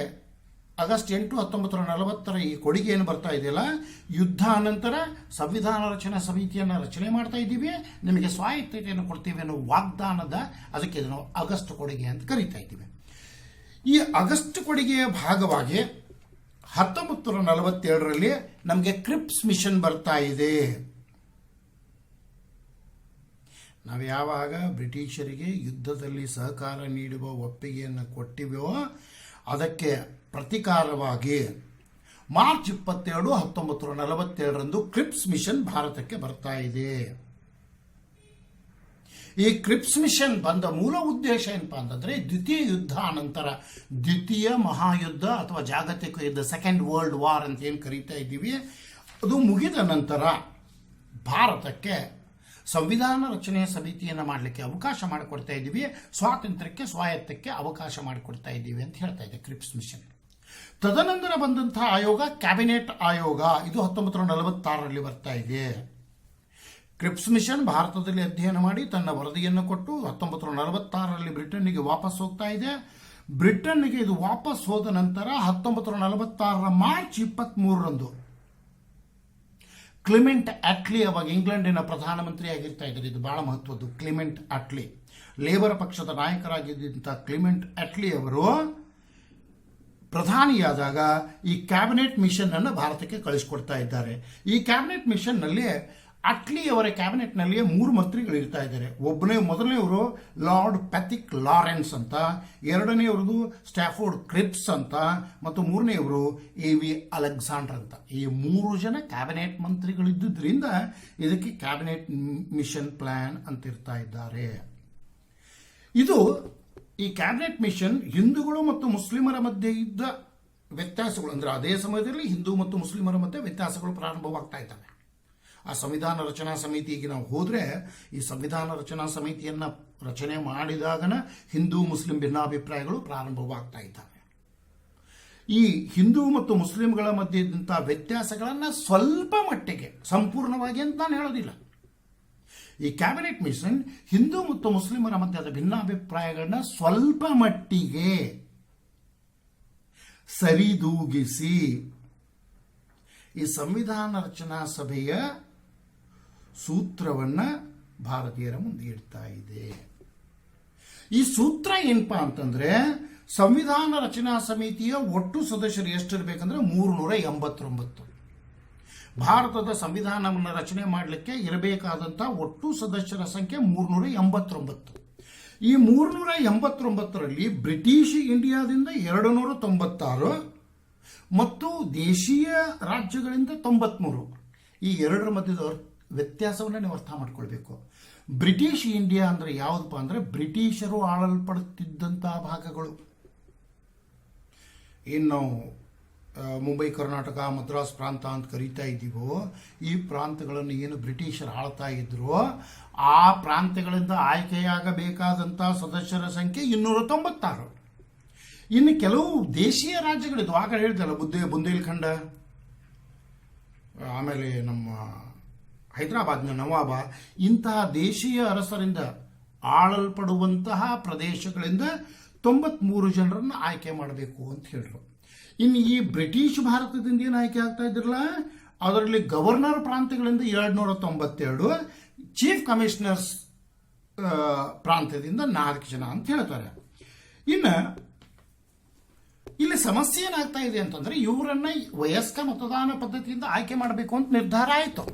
ಆಗಸ್ಟ್ 8, 1940 ಈ ಕೊಡುಗೆ ಏನು ಬರ್ತಾ ಇದೆಯಲ್ಲ, ಯುದ್ಧ ಅನಂತರ ಸಂವಿಧಾನ ರಚನಾ ಸಮಿತಿಯನ್ನು ರಚನೆ ಮಾಡ್ತಾ ಇದ್ದೀವಿ, ನಿಮಗೆ ಸ್ವಾಯತ್ತತೆಯನ್ನು ಕೊಡ್ತೀವಿ ಅನ್ನೋ ವಾಗ್ದಾನದ ಅದಕ್ಕೆ ನಾವು ಆಗಸ್ಟ್ ಕೊಡುಗೆ ಅಂತ ಕರೀತಾ ಇದ್ದೀವಿ. ಈ ಆಗಸ್ಟ್ ಕೊಡುಗೆಯ ಭಾಗವಾಗಿ 1947ರಲ್ಲಿ ನಮಗೆ ಕ್ರಿಪ್ಸ್ ಮಿಷನ್ ಬರ್ತಾ ಇದೆ. ನಾವು ಯಾವಾಗ ಬ್ರಿಟಿಷರಿಗೆ ಯುದ್ಧದಲ್ಲಿ ಸಹಕಾರ ನೀಡುವ ಒಪ್ಪಿಗೆಯನ್ನು ಕೊಟ್ಟಿವೋ ಅದಕ್ಕೆ ಪ್ರತಿಕಾರವಾಗಿ ಮಾರ್ಚ್ 22, 1947ರಂದು ಕ್ರಿಪ್ಸ್ ಮಿಷನ್ ಭಾರತಕ್ಕೆ ಬರ್ತಾ ಇದೆ. ಈ ಕ್ರಿಪ್ಸ್ ಮಿಷನ್ ಬಂದ ಮೂಲ ಉದ್ದೇಶ ಏನಪ್ಪಾ ಅಂತಂದ್ರೆ, ದ್ವಿತೀಯ ಯುದ್ಧ ಅನಂತರ ದ್ವಿತೀಯ ಮಹಾಯುದ್ಧ ಅಥವಾ ಜಾಗತಿಕ ಯುದ್ಧ, ಸೆಕೆಂಡ್ ವರ್ಲ್ಡ್ ವಾರ್ ಅಂತ ಏನು ಕರೀತಾ ಇದ್ದೀವಿ, ಅದು ಮುಗಿದ ನಂತರ ಭಾರತಕ್ಕೆ ಸಂವಿಧಾನ ರಚನೆಯ ಸಮಿತಿಯನ್ನು ಮಾಡಲಿಕ್ಕೆ ಅವಕಾಶ ಮಾಡಿಕೊಡ್ತಾ ಇದ್ದೀವಿ, ಸ್ವಾತಂತ್ರ್ಯಕ್ಕೆ ಸ್ವಾಯತ್ತಕ್ಕೆ ಅವಕಾಶ ಮಾಡಿಕೊಡ್ತಾ ಇದ್ದೀವಿ ಅಂತ ಹೇಳ್ತಾ ಇದೆ ಕ್ರಿಪ್ಸ್ ಮಿಷನ್. ತದನಂತರ ಬಂದಂತಹ ಆಯೋಗ ಕ್ಯಾಬಿನೆಟ್ ಆಯೋಗ, ಇದು 1946ರಲ್ಲಿ ಬರ್ತಾ ಇದೆ. ಕ್ರಿಪ್ಸ್ ಮಿಷನ್ ಭಾರತದಲ್ಲಿ ಅಧ್ಯಯನ ಮಾಡಿ ತನ್ನ ವರದಿಯನ್ನು ಕೊಟ್ಟು 1946ರಲ್ಲಿ ಬ್ರಿಟನ್ನಿಗೆ ವಾಪಸ್ ಹೋಗ್ತಾ ಇದೆ. ಬ್ರಿಟನ್ನಿಗೆ ಇದು ವಾಪಸ್ ಹೋದ ನಂತರ 1946ರ ಮಾರ್ಚ್ 23ರಂದು ಕ್ಲಿಮೆಂಟ್ ಅಟ್ಲಿ, ಅವಾಗ ಇಂಗ್ಲೆಂಡಿನ ಪ್ರಧಾನಮಂತ್ರಿ ಆಗಿರ್ತಾ ಇದ್ದಾರೆ, ಇದು ಬಹಳ ಮಹತ್ವದ್ದು. ಕ್ಲಿಮೆಂಟ್ ಅಟ್ಲಿ ಲೇಬರ್ ಪಕ್ಷದ ನಾಯಕರಾಗಿದ್ದಂಥ ಕ್ಲಿಮೆಂಟ್ ಅಟ್ಲಿ ಅವರು ಪ್ರಧಾನಿಯಾದಾಗ ಈ ಕ್ಯಾಬಿನೆಟ್ ಮಿಷನ್ ಅನ್ನು ಭಾರತಕ್ಕೆ ಕಳಿಸಿಕೊಡ್ತಾ ಇದ್ದಾರೆ. ಈ ಕ್ಯಾಬಿನೆಟ್ ಮಿಷನ್ ನಲ್ಲಿ ಅಟ್ಲಿ ಅವರ ಕ್ಯಾಬಿನೆಟ್ ನಲ್ಲಿ 3 ಮಂತ್ರಿಗಳು ಇರ್ತಾ ಇದ್ದಾರೆ. ಮೊದಲನೆಯವರು ಲಾರ್ಡ್ ಪ್ಯಾಥಿಕ್ ಲಾರೆನ್ಸ್ ಅಂತ, ಎರಡನೆಯವರದು ಸ್ಟ್ಯಾಫೋರ್ಡ್ ಕ್ರಿಪ್ಸ್ ಅಂತ, ಮತ್ತು ಮೂರನೆಯವರು ಎ.ವಿ. ಅಲೆಕ್ಸಾಂಡರ್ ಅಂತ. ಈ 3 ಜನ ಕ್ಯಾಬಿನೆಟ್ ಮಂತ್ರಿಗಳಿದ್ದುದರಿಂದ ಇದಕ್ಕೆ ಕ್ಯಾಬಿನೆಟ್ ಮಿಷನ್ ಪ್ಲಾನ್ ಅಂತ ಇರ್ತಾ ಇದ್ದಾರೆ. ಈ ಕ್ಯಾಬಿನೆಟ್ ಮಿಷನ್ ಹಿಂದೂಗಳು ಮತ್ತು ಮುಸ್ಲಿಮರ ಮಧ್ಯೆ ಇದ್ದ ವ್ಯತ್ಯಾಸಗಳು, ಅಂದ್ರೆ ಅದೇ ಸಮಯದಲ್ಲಿ ಹಿಂದೂ ಮತ್ತು ಮುಸ್ಲಿಮರ ಮಧ್ಯೆ ವ್ಯತ್ಯಾಸಗಳು ಪ್ರಾರಂಭವಾಗ್ತಾ ಇದ್ದಾವೆ. ಆ ಸಂವಿಧಾನ ರಚನಾ ಸಮಿತಿಗೆ ನಾವು ಹೋದರೆ, ಈ ಸಂವಿಧಾನ ರಚನಾ ಸಮಿತಿಯನ್ನು ರಚನೆ ಮಾಡಿದಾಗನ ಹಿಂದೂ ಮುಸ್ಲಿಂ ಭಿನ್ನಾಭಿಪ್ರಾಯಗಳು ಪ್ರಾರಂಭವಾಗ್ತಾ ಇದ್ದಾವೆ. ಈ ಹಿಂದೂ ಮತ್ತು ಮುಸ್ಲಿಂಗಳ ಮಧ್ಯೆ ಇದ್ದಂಥ ವ್ಯತ್ಯಾಸಗಳನ್ನು ಸ್ವಲ್ಪ ಮಟ್ಟಿಗೆ, ಸಂಪೂರ್ಣವಾಗಿ ಅಂತ ನಾನು ಹೇಳೋದಿಲ್ಲ, ಈ ಕ್ಯಾಬಿನೆಟ್ ಮಿಷನ್ ಹಿಂದೂ ಮತ್ತು ಮುಸ್ಲಿಮರ ಮಧ್ಯದ ಭಿನ್ನಾಭಿಪ್ರಾಯಗಳನ್ನ ಸ್ವಲ್ಪ ಮಟ್ಟಿಗೆ ಸರಿದೂಗಿಸಿ ಈ ಸಂವಿಧಾನ ರಚನಾ ಸಭೆಯ ಸೂತ್ರವನ್ನ ಭಾರತೀಯರ ಮುಂದೆ ಇಡ್ತಾ ಇದೆ. ಈ ಸೂತ್ರ ಏನಪ್ಪಾ ಅಂತಂದ್ರೆ, ಸಂವಿಧಾನ ರಚನಾ ಸಮಿತಿಯ ಒಟ್ಟು ಸದಸ್ಯರು ಎಷ್ಟಿರಬೇಕಂದ್ರೆ 389. ಭಾರತದ ಸಂವಿಧಾನವನ್ನು ರಚನೆ ಮಾಡಲಿಕ್ಕೆ ಇರಬೇಕಾದಂಥ ಒಟ್ಟು ಸದಸ್ಯರ ಸಂಖ್ಯೆ 389. ಈ 389ರಲ್ಲಿ ಬ್ರಿಟಿಷ್ ಇಂಡಿಯಾದಿಂದ 296 ಮತ್ತು ದೇಶೀಯ ರಾಜ್ಯಗಳಿಂದ 93. ಈ ಎರಡರ ಮಧ್ಯದ ವ್ಯತ್ಯಾಸವನ್ನು ನೀವು ಅರ್ಥ ಮಾಡ್ಕೊಳ್ಬೇಕು. ಬ್ರಿಟಿಷ್ ಇಂಡಿಯಾ ಅಂದ್ರೆ ಯಾವುದಪ್ಪ ಅಂದ್ರೆ, ಬ್ರಿಟಿಷರು ಆಳಲ್ಪಡುತ್ತಿದ್ದಂತಹ ಭಾಗಗಳು. ಇನ್ನು ಮುಂಬೈ, ಕರ್ನಾಟಕ, ಮದ್ರಾಸ್ ಪ್ರಾಂತ ಅಂತ ಕರೀತಾ ಇದ್ದೀವೋ, ಈ ಪ್ರಾಂತಗಳನ್ನು ಏನು ಬ್ರಿಟಿಷರು ಆಳ್ತಾ ಇದ್ರು, ಆ ಪ್ರಾಂತ್ಯಗಳಿಂದ ಆಯ್ಕೆಯಾಗಬೇಕಾದಂತಹ ಸದಸ್ಯರ ಸಂಖ್ಯೆ 296. ಇನ್ನು ಕೆಲವು ದೇಶೀಯ ರಾಜ್ಯಗಳಿದ್ದು, ಆಗ ಹೇಳಿದಲ್ಲ ಬುಂದೇಲ್ಖಂಡ, ಆಮೇಲೆ ನಮ್ಮ ಹೈದರಾಬಾದ್ನ ನವಾಬ, ಇಂತಹ ದೇಶೀಯ ಅರಸರಿಂದ ಆಳಲ್ಪಡುವಂತಹ ಪ್ರದೇಶಗಳಿಂದ 93 ಜನರನ್ನು ಆಯ್ಕೆ ಮಾಡಬೇಕು ಅಂತ ಹೇಳಿದ್ರು. ಇನ್ನು ಈ ಬ್ರಿಟಿಷ್ ಭಾರತದಿಂದ ಏನು ಆಯ್ಕೆ ಆಗ್ತಾ ಇದ್ರಲ್ಲ, ಅದರಲ್ಲಿ ಗವರ್ನರ್ ಪ್ರಾಂತ್ಯಗಳಿಂದ 292, ಚೀಫ್ ಕಮಿಷನರ್ಸ್ ಪ್ರಾಂತ್ಯದಿಂದ 4 ಜನ ಅಂತ ಹೇಳ್ತಾರೆ. ಇನ್ನು ಇಲ್ಲಿ ಸಮಸ್ಯೆ ಏನಾಗ್ತಾ ಇದೆ ಅಂತಂದ್ರೆ, ಇವರನ್ನ ವಯಸ್ಕ ಮತದಾನ ಪದ್ಧತಿಯಿಂದ ಆಯ್ಕೆ ಮಾಡಬೇಕು ಅಂತ ನಿರ್ಧಾರ ಆಯಿತು.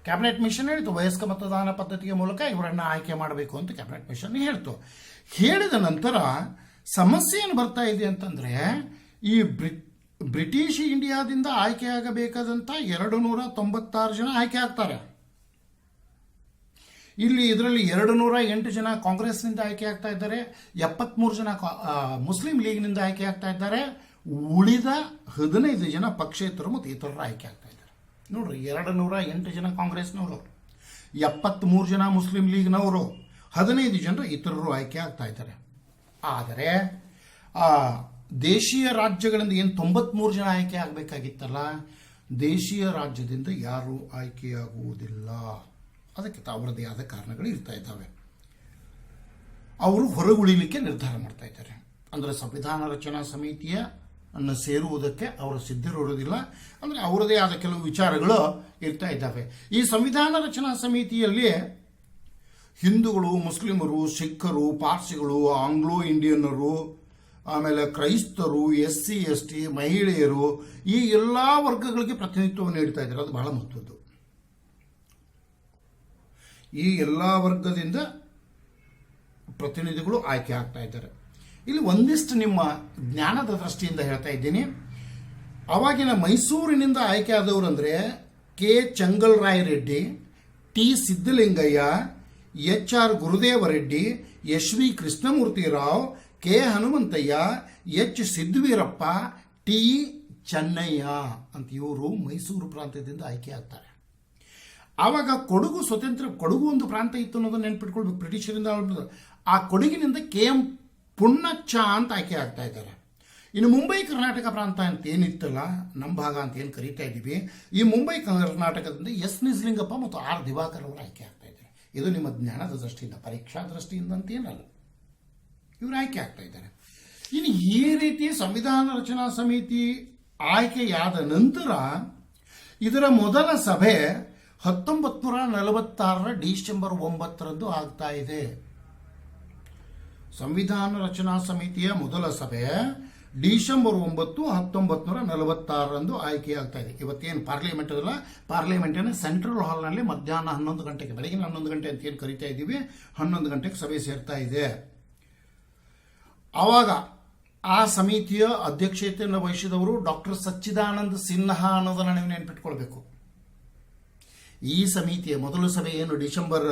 ಕ್ಯಾಬಿನೆಟ್ ಮಿಷನ್ ಹೇಳಿತು, ವಯಸ್ಕ ಮತದಾನ ಪದ್ಧತಿಯ ಮೂಲಕ ಇವರನ್ನ ಆಯ್ಕೆ ಮಾಡಬೇಕು ಅಂತ ಕ್ಯಾಬಿನೆಟ್ ಮಿಷನ್ ಹೇಳ್ತು. ಹೇಳಿದ ನಂತರ ಸಮಸ್ಯೆ ಏನು ಬರ್ತಾ ಇದೆ ಅಂತಂದ್ರೆ, ಈ ಬ್ರಿಟಿಷ್ ಇಂಡಿಯಾದಿಂದ ಆಯ್ಕೆಯಾಗಬೇಕಾದಂಥ 296 ಜನ ಆಯ್ಕೆ ಆಗ್ತಾರೆ. ಇದರಲ್ಲಿ 208 ಜನ ಕಾಂಗ್ರೆಸ್ನಿಂದ ಆಯ್ಕೆ ಆಗ್ತಾ ಇದ್ದಾರೆ, 73 ಜನ ಮುಸ್ಲಿಂ ಲೀಗ್ನಿಂದ ಆಯ್ಕೆ ಆಗ್ತಾ ಇದ್ದಾರೆ, ಉಳಿದ 15 ಜನ ಪಕ್ಷೇತರು ಮತ್ತು ಇತರರು ಆಯ್ಕೆ ಆಗ್ತಾ ಇದ್ದಾರೆ. ನೋಡ್ರಿ, 208 ಜನ ಕಾಂಗ್ರೆಸ್ನವರು, 73 ಜನ ಮುಸ್ಲಿಂ ಲೀಗ್ನವರು, 15 ಜನರು ಇತರರು ಆಯ್ಕೆ ಆಗ್ತಾ ಇದ್ದಾರೆ. ಆದರೆ ದೇಶೀಯ ರಾಜ್ಯಗಳಿಂದ ಏನು 93 ಜನ ಆಯ್ಕೆ ಆಗಬೇಕಾಗಿತ್ತಲ್ಲ, ದೇಶೀಯ ರಾಜ್ಯದಿಂದ ಯಾರೂ ಆಯ್ಕೆಯಾಗುವುದಿಲ್ಲ. ಅದಕ್ಕೆ ಅವರದೇ ಆದ ಕಾರಣಗಳು ಇರ್ತಾ ಇದ್ದಾವೆ. ಅವರು ಹೊರಗುಳಿಲಿಕ್ಕೆ ನಿರ್ಧಾರ ಮಾಡ್ತಾ ಇದ್ದಾರೆ. ಅಂದರೆ ಸಂವಿಧಾನ ರಚನಾ ಸಮಿತಿಯ ಅನ್ನು ಸೇರುವುದಕ್ಕೆ ಅವರು ಸಿದ್ಧರಿರುವುದಿಲ್ಲ. ಅಂದರೆ ಅವರದೇ ಆದ ಕೆಲವು ವಿಚಾರಗಳು ಇರ್ತಾ ಇದ್ದಾವೆ. ಈ ಸಂವಿಧಾನ ರಚನಾ ಸಮಿತಿಯಲ್ಲಿ ಹಿಂದೂಗಳು, ಮುಸ್ಲಿಮರು, ಸಿಖ್ಖರು, ಪಾರ್ಸಿಗಳು, ಆಂಗ್ಲೋ ಇಂಡಿಯನ್ನರು, ಆಮೇಲೆ ಕ್ರೈಸ್ತರು, SC ST, ಮಹಿಳೆಯರು, ಈ ಎಲ್ಲ ವರ್ಗಗಳಿಗೆ ಪ್ರತಿನಿಧಿತ್ವವನ್ನು ನೀಡ್ತಾ ಇದ್ದಾರೆ. ಅದು ಬಹಳ ಮಹತ್ವದ್ದು. ಈ ಎಲ್ಲ ವರ್ಗದಿಂದ ಪ್ರತಿನಿಧಿಗಳು ಆಯ್ಕೆ ಆಗ್ತಾ ಇದ್ದಾರೆ. ಇಲ್ಲಿ ಒಂದಿಷ್ಟು ನಿಮ್ಮ ಜ್ಞಾನದ ದೃಷ್ಟಿಯಿಂದ ಹೇಳ್ತಾ ಇದ್ದೀನಿ. ಅವಾಗಿನ ಮೈಸೂರಿನಿಂದ ಆಯ್ಕೆ ಆದವರು ಅಂದರೆ K. Changalraya Reddy, T. Siddalingaiah, HR Gurudevareddy, SV Krishnamurthy Rao, K. Hanumanthaiah, H. Siddaveerappa, T. Chennaiah ಅಂತ ಇವರು ಮೈಸೂರು ಪ್ರಾಂತ್ಯದಿಂದ ಆಯ್ಕೆ ಆಗ್ತಾರೆ. ಆವಾಗ ಕೊಡಗು ಕೊಡಗು ಒಂದು ಪ್ರಾಂತ ಇತ್ತು ಅನ್ನೋದನ್ನ ನೆನ್ಪಿಟ್ಕೊಳ್ಬೇಕು. ಬ್ರಿಟಿಷರಿಂದ ಆ ಕೊಡಗಿನಿಂದ KM ಪುಣ್ಣಚ್ಚ ಅಂತ ಆಯ್ಕೆ ಆಗ್ತಾ ಇದ್ದಾರೆ. ಇನ್ನು ಮುಂಬೈ ಕರ್ನಾಟಕ ಪ್ರಾಂತ ಅಂತ ಏನಿತ್ತಲ್ಲ, ನಮ್ಮ ಭಾಗ ಅಂತ ಏನು ಕರೀತಾ ಇದ್ದೀವಿ, ಈ ಮುಂಬೈ ಕರ್ನಾಟಕದಿಂದ S. ನಿಜಲಿಂಗಪ್ಪ ಮತ್ತು R. ದಿವಾಕರ್ ಅವರು ಆಯ್ಕೆ ಆಗ್ತಾ ಇದ್ದಾರೆ. ಇದು ನಿಮ್ಮ ಜ್ಞಾನದ ದೃಷ್ಟಿಯಿಂದ, ಪರೀಕ್ಷಾ ದೃಷ್ಟಿಯಿಂದ ಅಂತ ಏನಲ್ಲ, ಇವರು ಆಯ್ಕೆ ಆಗ್ತಾ ಇದ್ದಾರೆ. ಇನ್ನು ಈ ರೀತಿ ಸಂವಿಧಾನ ರಚನಾ ಸಮಿತಿ ಆಯ್ಕೆಯಾದ ನಂತರ ಇದರ ಮೊದಲ ಸಭೆ 1946 ಡಿಸೆಂಬರ್ 9 ಆಗ್ತಾ ಇದೆ. ಸಂವಿಧಾನ ರಚನಾ ಸಮಿತಿಯ ಮೊದಲ ಸಭೆ ಡಿಸೆಂಬರ್ 9, 1946 ಆಯ್ಕೆಯಾಗ್ತಾ ಇದೆ. ಇವತ್ತೇನು ಪಾರ್ಲಿಮೆಂಟ್ ಅದಲ್ಲ, ಪಾರ್ಲಿಮೆಂಟಿನ ಸೆಂಟ್ರಲ್ ಹಾಲ್ನಲ್ಲಿ ಮಧ್ಯಾಹ್ನ 11 ಗಂಟೆಗೆ, ಬೆಳಗಿನ 11 ಗಂಟೆ ಅಂತ ಏನು ಕರಿತಾ ಇದ್ದೀವಿ, 11 ಗಂಟೆಗೆ ಸಭೆ ಸೇರ್ತಾ ಇದೆ. ಆವಾಗ ಆ ಸಮಿತಿಯ ಅಧ್ಯಕ್ಷತೆಯನ್ನು ವಹಿಸಿದವರು ಡಾಕ್ಟರ್ ಸಚ್ಚಿದಾನಂದ ಸಿನ್ಹಾ ಅನ್ನೋದನ್ನು ನೀವು ನೆನಪಿಟ್ಕೊಳ್ಬೇಕು. ಈ ಸಮಿತಿಯ ಮೊದಲ ಸಭೆ ಏನು ಡಿಸೆಂಬರ್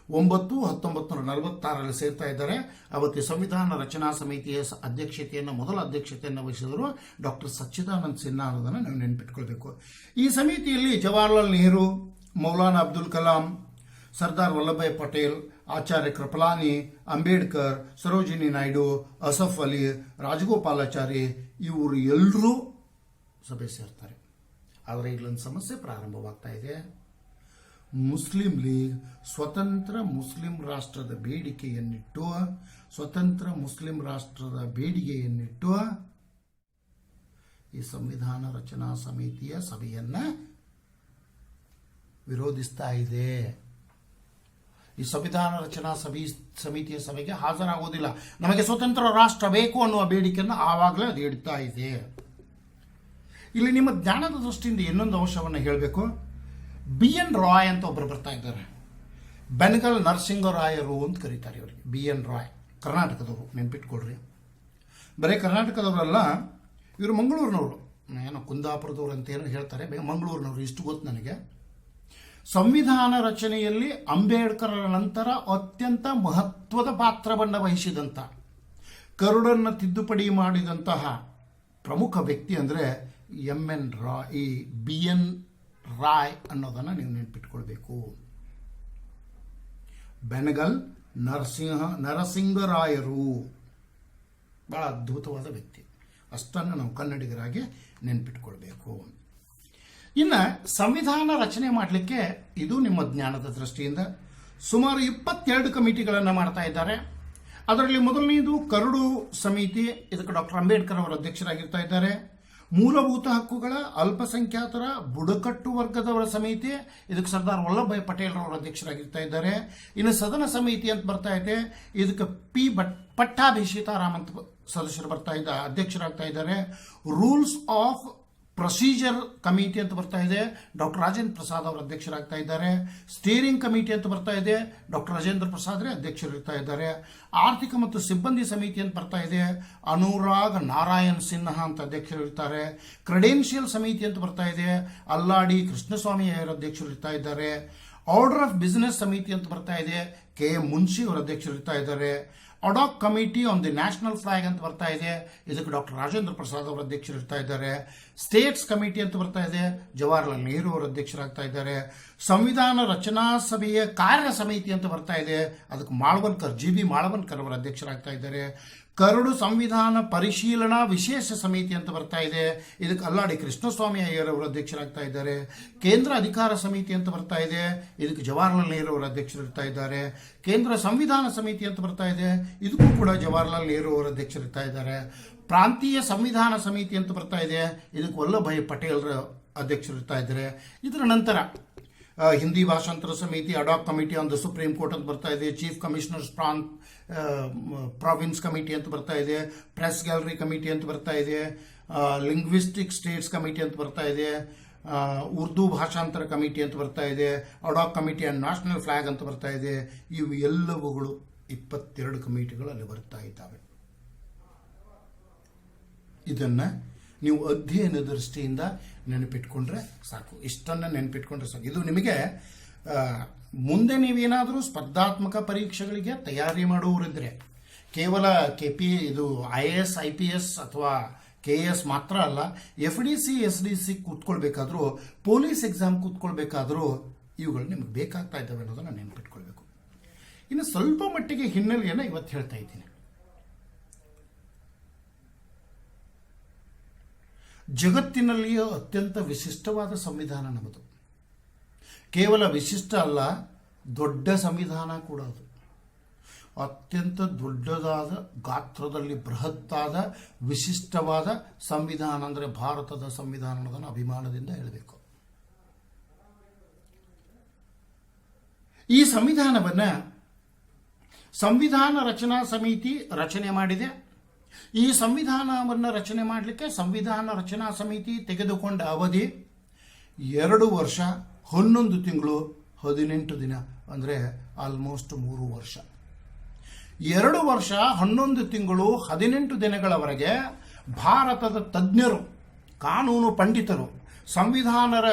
9, 1946 ಸೇರ್ತಾ ಇದ್ದಾರೆ. ಅವತ್ತು ಸಂವಿಧಾನ ರಚನಾ ಸಮಿತಿಯ ಮೊದಲ ಅಧ್ಯಕ್ಷತೆಯನ್ನು ವಹಿಸಿದರು ಡಾಕ್ಟರ್ ಸಚ್ಚಿದಾನಂದ ಸಿನ್ಹಾ ಅನ್ನೋದನ್ನು ನಾವು ನೆನಪಿಟ್ಕೊಳ್ಬೇಕು. ಈ ಸಮಿತಿಯಲ್ಲಿ ಜವಾಹರ್ಲಾಲ್ ನೆಹರು, ಮೌಲಾನಾ ಅಬ್ದುಲ್ ಕಲಾಂ, ಸರ್ದಾರ್ ವಲ್ಲಭಭಾಯ್ ಪಟೇಲ್, ಆಚಾರ್ಯ ಕೃಪಲಾನಿ, ಅಂಬೇಡ್ಕರ್, ಸರೋಜಿನಿ ನಾಯ್ಡು, ಅಸಫ್ ಅಲಿ, ರಾಜಗೋಪಾಲಾಚಾರಿ ಇವರು ಎಲ್ಲರೂ ಸಭೆ ಸೇರ್ತಾರೆ. ಆದರೆ ಇಲ್ಲೊಂದು ಸಮಸ್ಯೆ ಪ್ರಾರಂಭವಾಗ್ತಾ ಇದೆ. ಮುಸ್ಲಿಂ ಲೀಗ್ ಸ್ವತಂತ್ರ ಮುಸ್ಲಿಂ ರಾಷ್ಟ್ರದ ಬೇಡಿಕೆಯನ್ನಿಟ್ಟು ಈ ಸಂವಿಧಾನ ರಚನಾ ಸಮಿತಿಯ ಸಭೆಯನ್ನ ವಿರೋಧಿಸ್ತಾ ಇದೆ. ಈ ಸಂವಿಧಾನ ರಚನಾ ಸಮಿತಿಯ ಸಭೆಗೆ ಹಾಜರಾಗುವುದಿಲ್ಲ, ನಮಗೆ ಸ್ವತಂತ್ರ ರಾಷ್ಟ್ರ ಬೇಕು ಅನ್ನುವ ಬೇಡಿಕೆಯನ್ನು ಆವಾಗಲೇ ಅದು ಇಡ್ತಾ ಇದೆ. ಇಲ್ಲಿ ನಿಮ್ಮ ಜ್ಞಾನದ ದೃಷ್ಟಿಯಿಂದ ಇನ್ನೊಂದು ಅಂಶವನ್ನು ಹೇಳಬೇಕು. BN ರಾಯ್ ಅಂತ ಒಬ್ಬರು ಬರ್ತಾ ಇದ್ದಾರೆ. ಬೆನಗಲ್ ನರಸಿಂಗರಾಯರು ಅಂತ ಕರೀತಾರೆ ಇವರಿಗೆ. BN ರಾಯ್ ಕರ್ನಾಟಕದವರು, ನೆನ್ಪಿಟ್ಕೊಡ್ರಿ. ಬರೀ ಕರ್ನಾಟಕದವರಲ್ಲ, ಇವರು ಮಂಗಳೂರಿನವರು, ಏನೋ ಕುಂದಾಪುರದವರು ಅಂತ ಏನೋ ಹೇಳ್ತಾರೆ, ಮಂಗಳೂರಿನವರು, ಇಷ್ಟು ಗೊತ್ತು ನನಗೆ. ಸಂವಿಧಾನ ರಚನೆಯಲ್ಲಿ ಅಂಬೇಡ್ಕರ್ ನಂತರ ಅತ್ಯಂತ ಮಹತ್ವದ ಪಾತ್ರವನ್ನು ವಹಿಸಿದಂಥ, ಕರಡನ್ನು ತಿದ್ದುಪಡಿ ಮಾಡಿದಂತಹ ಪ್ರಮುಖ ವ್ಯಕ್ತಿ ಅಂದರೆ BN ರಾಯ್ ಅನ್ನೋದನ್ನು ನೀವು ನೆನಪಿಟ್ಕೊಳ್ಬೇಕು. ಬೆನಗಲ್ ನರಸಿಂಗರಾಯರು ಬಹಳ ಅದ್ಭುತವಾದ ವ್ಯಕ್ತಿ, ಅಷ್ಟನ್ನು ನಾವು ಕನ್ನಡಿಗರಾಗಿ ನೆನಪಿಟ್ಕೊಳ್ಬೇಕು. ಇನ್ನು ಸಂವಿಧಾನ ರಚನೆ ಮಾಡಲಿಕ್ಕೆ ಇದು ನಿಮ್ಮ ಜ್ಞಾನದ ದೃಷ್ಟಿಯಿಂದ ಸುಮಾರು 22 ಕಮಿಟಿಗಳನ್ನು ಮಾಡ್ತಾ ಇದ್ದಾರೆ. ಅದರಲ್ಲಿ ಮೊದಲನೇದು ಕರಡು ಸಮಿತಿ, ಇದಕ್ಕೆ ಡಾಕ್ಟರ್ ಅಂಬೇಡ್ಕರ್ ಅವರು ಅಧ್ಯಕ್ಷರಾಗಿರ್ತಾ ಇದ್ದಾರೆ. ಮೂಲಭೂತ ಹಕ್ಕುಗಳ ಅಲ್ಪಸಂಖ್ಯಾತರ ಬುಡಕಟ್ಟು ವರ್ಗದವರ ಸಮಿತಿ, ಇದಕ್ಕೆ ಸರ್ದಾರ್ ವಲ್ಲಭಭಾಯ್ ಪಟೇಲ್ ಅವರು ಅಧ್ಯಕ್ಷರಾಗಿರ್ತಾ ಇದ್ದಾರೆ. ಇನ್ನು ಸದನ ಸಮಿತಿ ಅಂತ ಬರ್ತಾ ಇದೆ, ಇದಕ್ಕೆ ಪಟ್ಟಾಭಿ ಸೀತಾರಾಮ್ ಅಂತ ಸದಸ್ಯರು ಅಧ್ಯಕ್ಷರಾಗ್ತಾ ಇದ್ದಾರೆ. ರೂಲ್ಸ್ ಆಫ್ ಪ್ರೊಸೀಜರ್ ಕಮಿಟಿ ಅಂತ ಬರ್ತಾ ಇದೆ, ಡಾಕ್ಟರ್ ರಾಜೇಂದ್ರ ಪ್ರಸಾದ್ ಅವರು ಅಧ್ಯಕ್ಷರಾಗ್ತಾ ಇದ್ದಾರೆ. ಸ್ಟೀರಿಂಗ್ ಕಮಿಟಿ ಅಂತ ಬರ್ತಾ ಇದೆ, ಡಾಕ್ಟರ್ ರಾಜೇಂದ್ರ ಪ್ರಸಾದ್ ಅಧ್ಯಕ್ಷರಿರ್ತಾ ಇದ್ದಾರೆ. ಆರ್ಥಿಕ ಮತ್ತು ಸಿಬ್ಬಂದಿ ಸಮಿತಿ ಅಂತ ಬರ್ತಾ ಇದೆ, ಅನುರಾಗ್ ನಾರಾಯಣ್ ಸಿನ್ಹಾ ಅಂತ ಅಧ್ಯಕ್ಷರಿರ್ತಾರೆ. ಕ್ರೆಡೆನ್ಷಿಯಲ್ ಸಮಿತಿ ಅಂತ ಬರ್ತಾ ಇದೆ, ಅಲ್ಲಾಡಿ ಕೃಷ್ಣಸ್ವಾಮಿ ಅವರು ಅಧ್ಯಕ್ಷರಿರ್ತಾ ಇದ್ದಾರೆ. ಆರ್ಡರ್ ಆಫ್ ಬಿಸಿನೆಸ್ ಸಮಿತಿ ಅಂತ ಬರ್ತಾ ಇದೆ, ಕೆ ಎಂ ಮುನ್ಷಿ ಅವರು ಅಧ್ಯಕ್ಷರಿರ್ತಾ ಇದ್ದಾರೆ. Ad hoc committee on the national flag ಅಂತ ಬರ್ತಾ ಇದೆ, ಇದಕ್ಕೆ ಡಾಕ್ಟರ್ ರಾಜೇಂದ್ರ ಪ್ರಸಾದ್ ಅವರು ಅಧ್ಯಕ್ಷರಿರ್ತಾ ಇದ್ದಾರೆ. ಸ್ಟೇಟ್ಸ್ ಕಮಿಟಿ ಅಂತ ಬರ್ತಾ ಇದೆ, ಜವಾಹರ್ಲಾಲ್ ನೆಹರು ಅವರು ಅಧ್ಯಕ್ಷರಾಗ್ತಾ ಇದ್ದಾರೆ. ಸಂವಿಧಾನ ರಚನಾ ಸಭೆಯ ಕಾರ್ಯ ಸಮಿತಿ ಅಂತ ಬರ್ತಾ ಇದೆ, ಅದಕ್ಕೆ ಮಾಳವನ್ಕರ್ ಜಿ ಬಿ ಮಾಳವನ್ಕರ್ ಅವರು ಅಧ್ಯಕ್ಷರಾಗ್ತಾ ಇದ್ದಾರೆ. ಕರಡು ಸಂವಿಧಾನ ಪರಿಶೀಲನಾ ವಿಶೇಷ ಸಮಿತಿ ಅಂತ ಬರ್ತಾ ಇದೆ, ಇದಕ್ಕೆ ಅಲ್ಲಾಡಿ ಕೃಷ್ಣಸ್ವಾಮಿ ಅಯ್ಯರ್ ಅವರು ಅಧ್ಯಕ್ಷರಾಗ್ತಾ ಇದ್ದಾರೆ. ಕೇಂದ್ರ ಅಧಿಕಾರ ಸಮಿತಿ ಅಂತ ಬರ್ತಾ ಇದೆ, ಇದಕ್ಕೆ ಜವಾಹರ್ಲಾಲ್ ನೆಹರು ಅವರು ಅಧ್ಯಕ್ಷರಿರ್ತಾ ಇದ್ದಾರೆ. ಕೇಂದ್ರ ಸಂವಿಧಾನ ಸಮಿತಿ ಅಂತ ಬರ್ತಾ ಇದೆ, ಇದಕ್ಕೂ ಕೂಡ ಜವಾಹರ್ಲಾಲ್ ನೆಹರು ಅವರು ಅಧ್ಯಕ್ಷರಿರ್ತಾ ಇದ್ದಾರೆ. ಪ್ರಾಂತೀಯ ಸಂವಿಧಾನ ಸಮಿತಿ ಅಂತ ಬರ್ತಾ ಇದೆ, ಇದಕ್ಕೆ ವಲ್ಲಭಾಯ್ ಪಟೇಲ್ ಅಧ್ಯಕ್ಷರಿರ್ತಾ ಇದ್ದಾರೆ. ಇದರ ನಂತರ ಹಿಂದಿ ಭಾಷಾಂತರ ಸಮಿತಿ, ad hoc committee on the supreme court ಅಂತ ಬರ್ತಾ ಇದೆ, ಚೀಫ್ ಕಮಿಷನರ್ಸ್ ಪ್ರಾವಿನ್ಸ್ ಕಮಿಟಿ ಅಂತ ಬರ್ತಾ ಇದೆ, ಪ್ರೆಸ್ ಗ್ಯಾಲರಿ ಕಮಿಟಿ ಅಂತ ಬರ್ತಾ ಇದೆ, ಲಿಂಗ್ವಿಸ್ಟಿಕ್ ಸ್ಟೇಟ್ಸ್ ಕಮಿಟಿ ಅಂತ ಬರ್ತಾ ಇದೆ, ಉರ್ದು ಭಾಷಾಂತರ ಕಮಿಟಿ ಅಂತ ಬರ್ತಾ ಇದೆ, ad hoc committee on national flag ಅಂತ ಬರ್ತಾ ಇದೆ. ಇವು ಎಲ್ಲವುಗಳು 22 ಕಮಿಟಿಗಳು ಅಲ್ಲಿ ಬರ್ತಾ ಇದ್ದಾವೆ. ಇದನ್ನು ನೀವು ಅಧ್ಯಯನ ದೃಷ್ಟಿಯಿಂದ ನೆನಪಿಟ್ಕೊಂಡ್ರೆ ಸಾಕು, ಇಷ್ಟನ್ನು ನೆನಪಿಟ್ಕೊಂಡ್ರೆ ಸಾಕು. ಇದು ನಿಮಗೆ ಮುಂದೆ ನೀವೇನಾದರೂ ಸ್ಪರ್ಧಾತ್ಮಕ ಪರೀಕ್ಷೆಗಳಿಗೆ ತಯಾರಿ ಮಾಡುವವರಿದ್ದರೆ, ಕೇವಲ ಇದು IAS IPS ಅಥವಾ KS ಮಾತ್ರ ಅಲ್ಲ, FDC SDC ಕೂತ್ಕೊಳ್ಬೇಕಾದ್ರೂ, ಪೊಲೀಸ್ ಎಕ್ಸಾಮ್ ಕೂತ್ಕೊಳ್ಬೇಕಾದ್ರೂ ಇವುಗಳು ನಿಮಗೆ ಬೇಕಾಗ್ತಾ ಇದ್ದಾವೆ ಅನ್ನೋದನ್ನು ನೆನಪಿಟ್ಕೊಳ್ಬೇಕು. ಇನ್ನು ಸ್ವಲ್ಪ ಮಟ್ಟಿಗೆ ಹಿನ್ನೆಲೆಯನ್ನು ಇವತ್ತು ಹೇಳ್ತಾ ಇದ್ದೀನಿ. ಜಗತ್ತಿನಲ್ಲಿಯೇ ಅತ್ಯಂತ ವಿಶಿಷ್ಟವಾದ ಸಂವಿಧಾನ ನಮ್ಮದು. ಕೇವಲ ವಿಶಿಷ್ಟ ಅಲ್ಲ, ದೊಡ್ಡ ಸಂವಿಧಾನ ಕೂಡ ಅದು. ಅತ್ಯಂತ ದೊಡ್ಡದಾದ, ಗಾತ್ರದಲ್ಲಿ ಬೃಹತ್ತಾದ, ವಿಶಿಷ್ಟವಾದ ಸಂವಿಧಾನ ಅಂದರೆ ಭಾರತದ ಸಂವಿಧಾನ ಅನ್ನೋದನ್ನು ಅಭಿಮಾನದಿಂದ ಹೇಳಬೇಕು. ಈ ಸಂವಿಧಾನವನ್ನು ಸಂವಿಧಾನ ರಚನಾ ಸಮಿತಿ ರಚನೆ ಮಾಡಿದೆ. ಈ ಸಂವಿಧಾನವನ್ನು ರಚನೆ ಮಾಡಲಿಕ್ಕೆ ಸಂವಿಧಾನ ರಚನಾ ಸಮಿತಿ ತೆಗೆದುಕೊಂಡ ಅವಧಿ 2 ವರ್ಷ 11 ತಿಂಗಳು 18 ದಿನ, ಅಂದರೆ ಆಲ್ಮೋಸ್ಟ್ 3 ವರ್ಷ. 2 ವರ್ಷ 11 ತಿಂಗಳು 18 ದಿನಗಳವರೆಗೆ ಭಾರತದ ತಜ್ಞರು, ಕಾನೂನು ಪಂಡಿತರು, ಸಂವಿಧಾನದ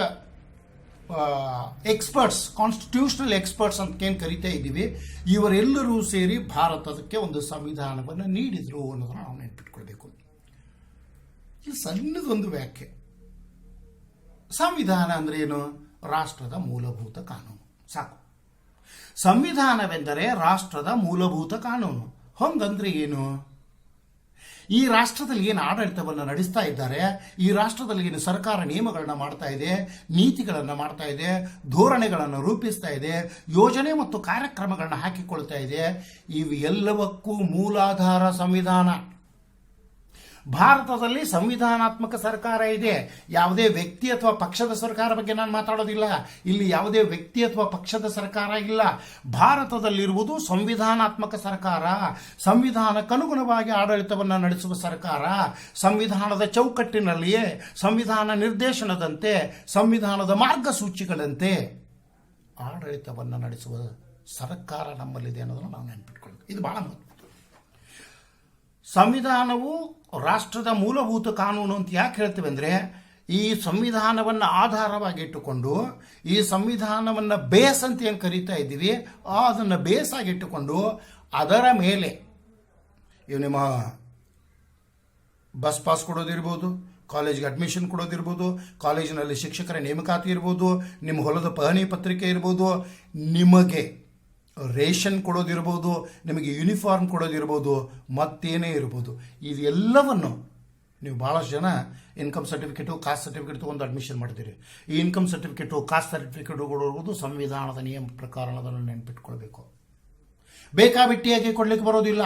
ಎಕ್ಸ್ಪರ್ಟ್ಸ್, ಕಾನ್ಸ್ಟಿಟ್ಯೂಷನಲ್ ಎಕ್ಸ್ಪರ್ಟ್ಸ್ ಅಂತ ಏನು ಕರಿತಾ ಇದ್ದೀವಿ, ಇವರೆಲ್ಲರೂ ಸೇರಿ ಭಾರತಕ್ಕೆ ಒಂದು ಸಂವಿಧಾನವನ್ನು ನೀಡಿದರು ಅನ್ನೋದನ್ನು ನಾವು ನೆನಪಿಟ್ಕೊಳ್ಬೇಕು. ಇದು ಸಣ್ಣದೊಂದು ವ್ಯಾಖ್ಯೆ. ಸಂವಿಧಾನ ಅಂದ್ರೆ ಏನು? ರಾಷ್ಟ್ರದ ಮೂಲಭೂತ ಕಾನೂನು, ಸಾಕು. ಸಂವಿಧಾನವೆಂದರೆ ರಾಷ್ಟ್ರದ ಮೂಲಭೂತ ಕಾನೂನು. ಹಂಗಂದ್ರೆ ಏನು? ಈ ರಾಷ್ಟ್ರದಲ್ಲಿ ಏನು ಆಡಳಿತವನ್ನು ನಡೆಸ್ತಾ ಇದ್ದಾರೆ, ಈ ರಾಷ್ಟ್ರದಲ್ಲಿ ಏನು ಸರ್ಕಾರ ನಿಯಮಗಳನ್ನ ಮಾಡ್ತಾ ಇದೆ, ನೀತಿಗಳನ್ನು ಮಾಡ್ತಾ ಇದೆ, ಧೋರಣೆಗಳನ್ನು ರೂಪಿಸ್ತಾ ಇದೆ, ಯೋಜನೆ ಮತ್ತು ಕಾರ್ಯಕ್ರಮಗಳನ್ನ ಹಾಕಿಕೊಳ್ತಾ ಇದೆ, ಇವು ಎಲ್ಲವಕ್ಕೂ ಮೂಲಾಧಾರ ಸಂವಿಧಾನ. ಭಾರತದಲ್ಲಿ ಸಂವಿಧಾನಾತ್ಮಕ ಸರ್ಕಾರ ಇದೆ. ಯಾವುದೇ ವ್ಯಕ್ತಿ ಅಥವಾ ಪಕ್ಷದ ಸರ್ಕಾರ ಬಗ್ಗೆ ನಾನು ಮಾತಾಡೋದಿಲ್ಲ. ಇಲ್ಲಿ ಯಾವುದೇ ವ್ಯಕ್ತಿ ಅಥವಾ ಪಕ್ಷದ ಸರ್ಕಾರ ಇಲ್ಲ. ಭಾರತದಲ್ಲಿರುವುದು ಸಂವಿಧಾನಾತ್ಮಕ ಸರ್ಕಾರ, ಸಂವಿಧಾನಕ್ಕನುಗುಣವಾಗಿ ಆಡಳಿತವನ್ನು ನಡೆಸುವ ಸರ್ಕಾರ, ಸಂವಿಧಾನದ ಚೌಕಟ್ಟಿನಲ್ಲಿಯೇ ಸಂವಿಧಾನ ನಿರ್ದೇಶನದಂತೆ, ಸಂವಿಧಾನದ ಮಾರ್ಗಸೂಚಿಗಳಂತೆ ಆಡಳಿತವನ್ನು ನಡೆಸುವ ಸರ್ಕಾರ ನಮ್ಮಲ್ಲಿದೆ ಅನ್ನೋದನ್ನು ನಾವು ನೆನಪಿಟ್ಕೊಳ್ಬೇಕು. ಇದು ಬಹಳ ಮುಖ್ಯ. ಸಂವಿಧಾನವು ರಾಷ್ಟ್ರದ ಮೂಲಭೂತ ಕಾನೂನು ಅಂತ ಯಾಕೆ ಹೇಳ್ತೀವಿ ಅಂದರೆ, ಈ ಸಂವಿಧಾನವನ್ನು ಆಧಾರವಾಗಿಟ್ಟುಕೊಂಡು, ಈ ಸಂವಿಧಾನವನ್ನು ಬೇಸ್ ಅಂತ ಏನು ಕರೀತಾ ಇದ್ದೀವಿ, ಅದನ್ನು ಬೇಸ್ ಆಗಿಟ್ಟುಕೊಂಡು ಅದರ ಮೇಲೆ ಇವು ನಿಮ್ಮ ಬಸ್ ಪಾಸ್ ಕೊಡೋದಿರ್ಬೋದು, ಕಾಲೇಜ್ಗೆ ಅಡ್ಮಿಷನ್ ಕೊಡೋದಿರ್ಬೋದು, ಕಾಲೇಜಿನಲ್ಲಿ ಶಿಕ್ಷಕರ ನೇಮಕಾತಿ ಇರ್ಬೋದು, ನಿಮ್ಮ ಹೊಲದ ಪಹಣಿ ಪತ್ರಿಕೆ ಇರ್ಬೋದು, ನಿಮಗೆ ರೇಷನ್ ಕೊಡೋದಿರ್ಬೋದು, ನಿಮಗೆ ಯೂನಿಫಾರ್ಮ್ ಕೊಡೋದಿರ್ಬೋದು, ಮತ್ತೇನೇ ಇರ್ಬೋದು, ಇದೆಲ್ಲವನ್ನು ನೀವು ಭಾಳಷ್ಟು ಜನ ಇನ್ಕಮ್ ಸರ್ಟಿಫಿಕೇಟು, ಕಾಸ್ಟ್ ಸರ್ಟಿಫಿಕೇಟ್ ತೊಗೊಂಡು ಅಡ್ಮಿಷನ್ ಮಾಡ್ತೀರಿ. ಈ ಇನ್ಕಮ್ ಸರ್ಟಿಫಿಕೇಟು, ಕಾಸ್ಟ್ ಸರ್ಟಿಫಿಕೇಟು ಕೊಡೋದು ಸಂವಿಧಾನದ ನಿಯಮ ಪ್ರಕಾರ ಅನ್ನೋದನ್ನು ನೆನಪಿಟ್ಕೊಳ್ಬೇಕು. ಬೇಕಾಬಿಟ್ಟಿಯಾಗಿ ಕೊಡ್ಲಿಕ್ಕೆ ಬರೋದಿಲ್ಲ,